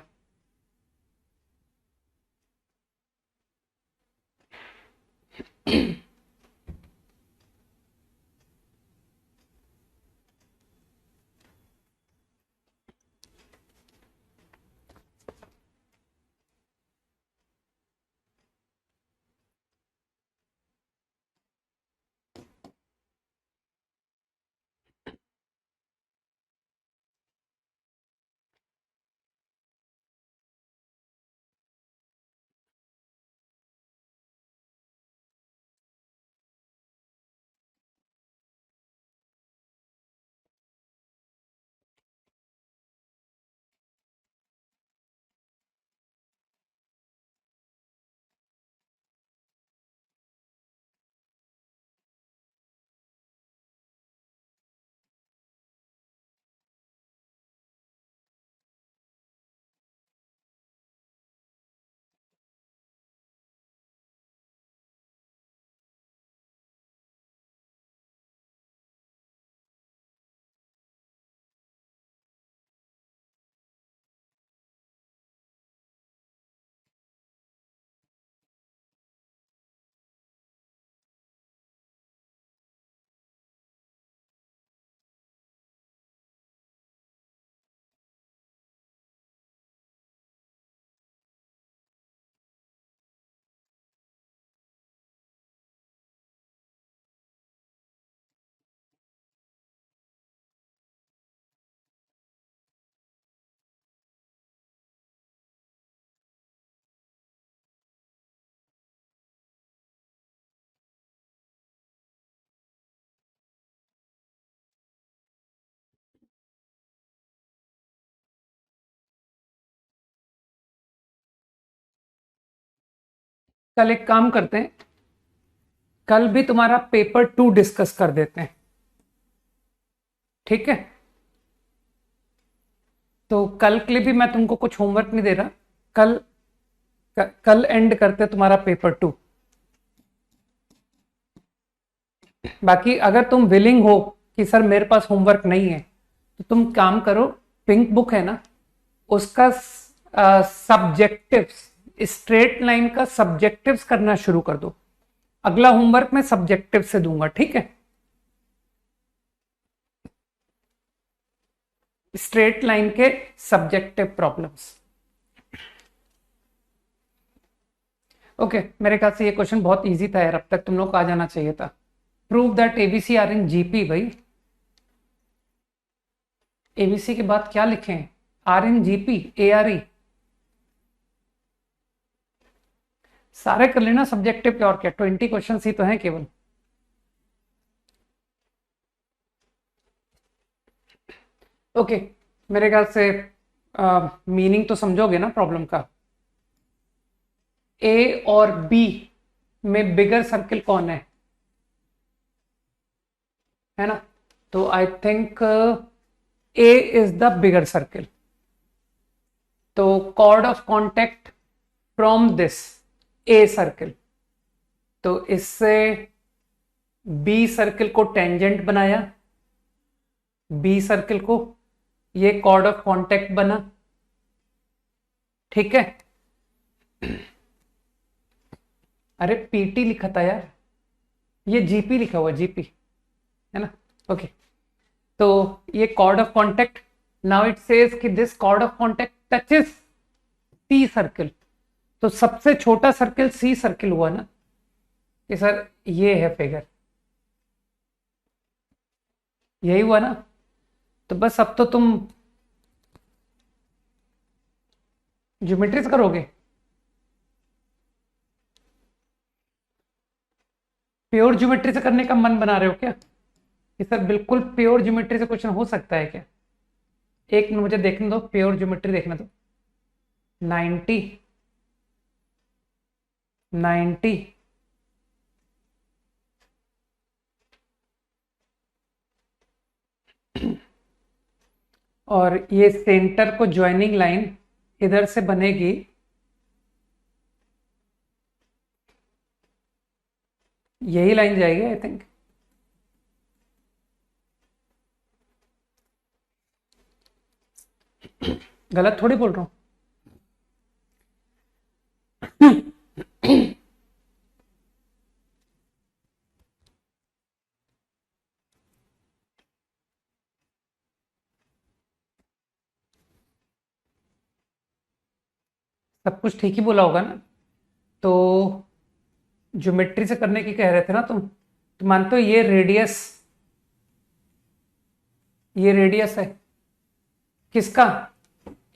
कल एक काम करते हैं, कल भी तुम्हारा पेपर 2 डिस्कस कर देते हैं, ठीक है? तो कल के लिए भी मैं तुमको कुछ होमवर्क नहीं दे रहा। कल कल एंड करते हैं तुम्हारा पेपर 2। बाकी अगर तुम विलिंग हो कि सर मेरे पास होमवर्क नहीं है, तो तुम काम करो, पिंक बुक है ना, उसका सब्जेक्टिव्स, स्ट्रेट लाइन का सब्जेक्टिव्स करना शुरू कर दो। अगला होमवर्क मैं सब्जेक्टिव से दूंगा, ठीक है? स्ट्रेट लाइन के सब्जेक्टिव प्रॉब्लम्स। ओके, मेरे ख्याल से ये क्वेश्चन बहुत इजी था यार, अब तक तुम लोग को आ जाना चाहिए था। Prove that ABC are in GP. भाई एबीसी के बाद क्या लिखें? Are in GP, A R E, सारे कर लेना सब्जेक्टिव के, और क्या 20 क्वेश्चन ही तो हैं केवल। ओके, मेरे ख्याल से मीनिंग तो समझोगे ना प्रॉब्लम का। ए और बी में बिगर सर्किल कौन है ना? तो I think A is the bigger circle. तो chord of contact from this A circle, तो इससे बी सर्किल को टेंजेंट बनाया, बी सर्किल को, ये कॉर्ड ऑफ कॉन्टेक्ट बना, ठीक है? अरे पीटी लिखा था यार, ये जीपी लिखा हुआ, जीपी है ना? ओके, तो ये chord of contact, now it says कि this chord of contact touches C circle. तो सबसे छोटा सर्किल सी सर्किल हुआ ना कि सर ये है फिगर, यही हुआ ना? तो बस अब तो तुम ज्योमेट्री से करोगे। प्योर ज्योमेट्री से करने का मन बना रहे हो क्या कि सर बिल्कुल प्योर ज्योमेट्री से क्वेश्चन हो सकता है क्या? एक मिनट मुझे देखने दो, प्योर ज्योमेट्री देखने दो। 90 90 और ये सेंटर को ज्वाइनिंग लाइन इधर से बनेगी, यही लाइन जाएगी आई थिंक। गलत थोड़ी बोल रहा हूं। सब कुछ ठीक ही बोला होगा ना? तो ज्योमेट्री से करने की कह रहे थे ना तुम, तो मानते हो ये रेडियस है किसका?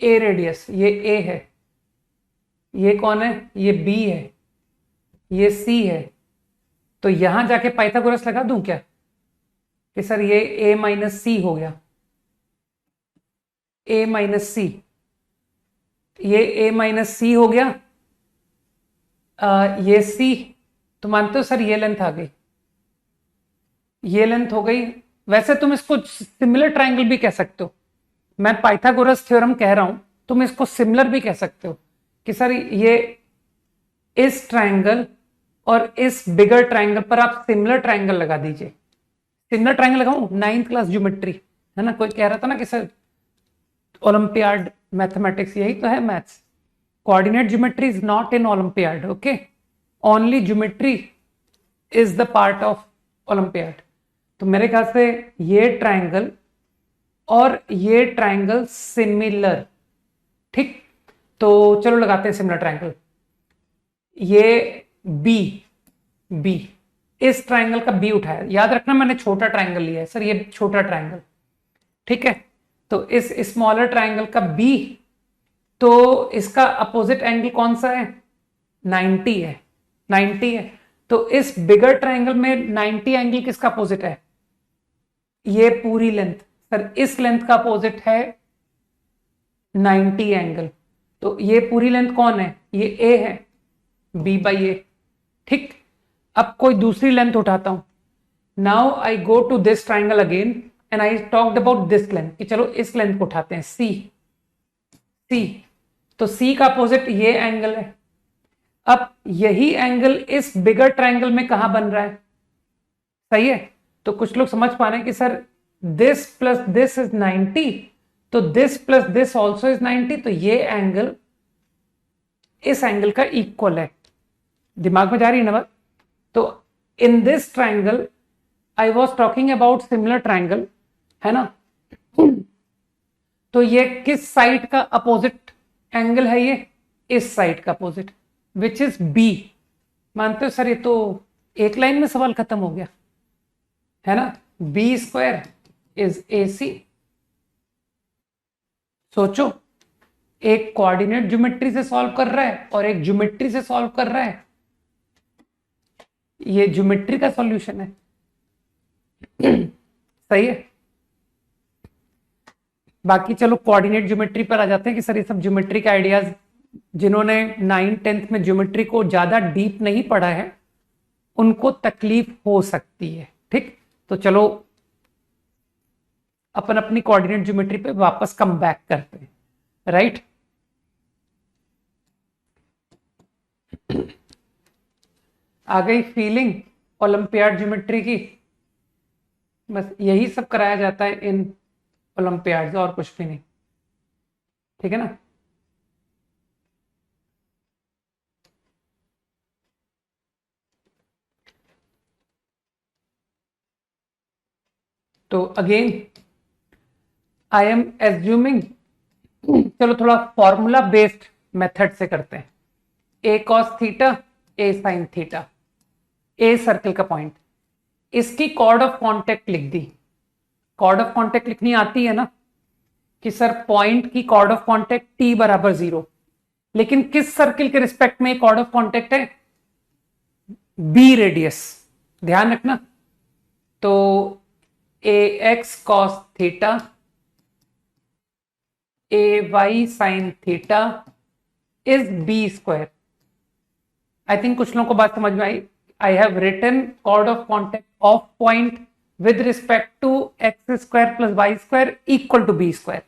ए रेडियस, ये ए है, ये कौन है? ये बी है, ये सी है। तो यहां जाके पाइथागोरस लगा दूं क्या कि सर ये ए माइनस सी हो गया, ए माइनस सी, ये ए माइनस सी हो गया, ये सी, तो मानते हो सर ये लेंथ आ गई, ये लेंथ हो गई। वैसे तुम इसको सिमिलर ट्राइंगल भी कह सकते हो, मैं पाइथागोरस थ्योरम कह रहा हूं, तुम इसको सिमिलर भी कह सकते हो कि सर ये इस ट्राइंगल और इस बिगर ट्राइंगल पर आप सिमिलर ट्राइंगल लगा दीजिए। सिमिलर ट्राइंगल लगाऊं, 9th क्लास ज्योमेट्री है ना, कोई कह रहा था ना कि सर ओलंपियाड मैथमेटिक्स, यही तो है maths. Coordinate geometry is not in olympiad, okay, only geometry is the part of olympiad. तो मेरे ख्याल से ये ट्राइंगल और ये ट्राइंगल सिमिलर, ठीक? तो चलो लगाते हैं सिमिलर ट्राइंगल। ये बी, बी, इस ट्राइंगल का बी उठाया, याद रखना मैंने छोटा ट्राइंगल लिया है सर, ये छोटा ट्राइंगल, ठीक है? तो इस स्मॉलर ट्राइंगल का बी, तो इसका अपोजिट एंगल कौन सा है? 90 है, 90 है। तो इस बिगर ट्राइंगल में 90 एंगल किसका अपोजिट है? ये पूरी लेंथ, सर इस लेंथ का अपोजिट है 90 एंगल। तो ये पूरी लेंथ कौन है? ये ए है, बी बाई ए। ठीक, अब कोई दूसरी लेंथ उठाता हूं। Now I go to this triangle again and I talked about this length कि चलो इस लेंथ को उठाते हैं, सी। सी, तो सी का अपोजिट ये एंगल है। अब यही एंगल इस बिगर ट्राइंगल में कहां बन रहा है? सही है, तो कुछ लोग समझ पा रहे हैं कि sir this plus this is 90, तो this plus this also is 90, तो ये एंगल इस एंगल का इक्वल है। दिमाग में जा रही है ना बात? तो in this triangle I was talking about similar triangle, है ना? तो ये किस साइड का अपोजिट एंगल है? ये इस साइड का अपोजिट, विच इज बी। मानते हो सर ये तो एक लाइन में सवाल खत्म हो गया, है ना? बी स्क्वायर इज ए सी। सोचो, एक कोऑर्डिनेट ज्योमेट्री से सॉल्व कर रहा है और एक ज्योमेट्री से सॉल्व कर रहा है। ये ज्योमेट्री का सॉल्यूशन है। सही है। बाकी चलो कोऑर्डिनेट ज्योमेट्री पर आ जाते हैं कि सर ये सब ज्योमेट्री के आइडियाज, जिन्होंने 9th 10th में ज्योमेट्री को ज्यादा डीप नहीं पढ़ा है उनको तकलीफ हो सकती है। ठीक, तो चलो अपन अपनी कोऑर्डिनेट ज्योमेट्री पे वापस कम बैक करते हैं, राइट? आ गई फीलिंग ओलंपियाड ज्योमेट्री की। बस यही सब कराया जाता है इन ओलंपियाड, और कुछ भी नहीं। ठीक है ना? तो अगेन आई एम एज्यूमिंग, चलो थोड़ा फॉर्मूला बेस्ड मेथड से करते हैं। A cos theta, A sine theta, A circle का पॉइंट, इसकी कॉर्ड ऑफ कांटेक्ट लिख दी। कॉर्ड ऑफ कांटेक्ट लिखनी आती है ना कि सर पॉइंट की कॉर्ड ऑफ कांटेक्ट टी बराबर 0, लेकिन किस सर्कल के रिस्पेक्ट में कॉर्ड ऑफ कांटेक्ट है? बी रेडियस, ध्यान रखना। तो A X cos theta, A Y sine theta is B square. I think कुछ लोगों को बात समझ में आई। I have written chord of contact of point with respect to x square plus y square equal to b square.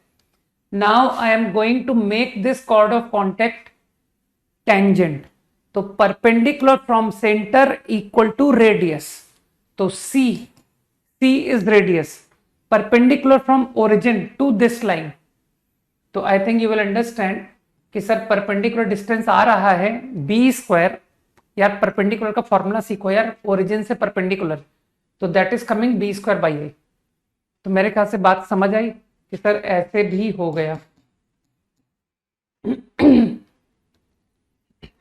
Now I am going to make this chord of contact tangent. तो perpendicular from center equal to radius. तो C is radius, perpendicular from origin to this line. तो I think you will understand कि sir perpendicular distance आ रहा है b square। यार perpendicular का फॉर्मूला सीखो यार, origin से perpendicular, तो that is coming B square by A. तो मेरे ख्याल से बात समझ आई कि सर ऐसे भी हो गया।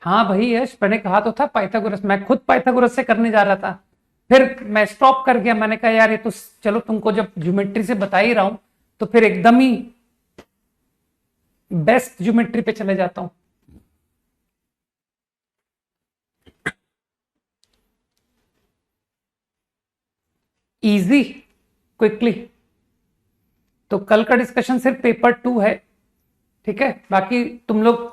हाँ भाई यश, मैंने कहा तो था पाइथागोरस, मैं खुद पाइथागोरस से करने जा रहा था, फिर मैं स्टॉप कर गया। मैंने कहा यार ये तो चलो तुमको जब ज्योमेट्री से बता ही रहा हूं तो फिर एकदम ही बेस्ट ज्योमेट्री पे चले जाता हूं। Easy, quickly. तो कल का डिस्कशन सिर्फ पेपर 2 है, ठीक है? बाकी तुम लोग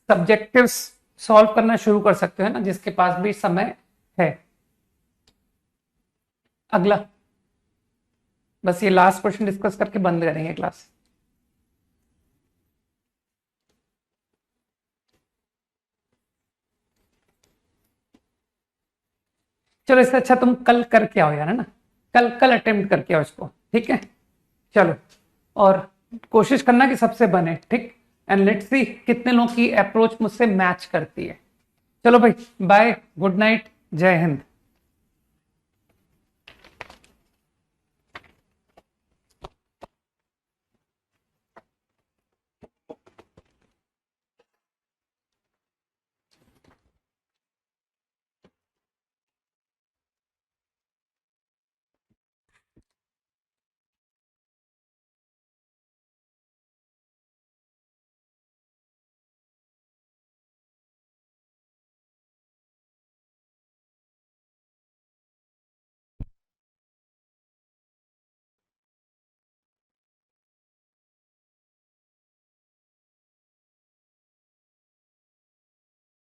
सब्जेक्टिव्स सॉल्व करना शुरू कर सकते हो, है ना, जिसके पास भी समय है। अगला बस ये लास्ट क्वेश्चन डिस्कस करके बंद करेंगे क्लास। चलो इससे अच्छा तुम कल करके आओ यार, है ना? कल अटेम्प्ट करके आओ इसको, ठीक है? चलो, और कोशिश करना कि सबसे बने, ठीक? एंड लेट्स सी कितने लोगों की अप्रोच मुझसे मैच करती है। चलो भाई, बाय, गुड नाइट, जय हिंद।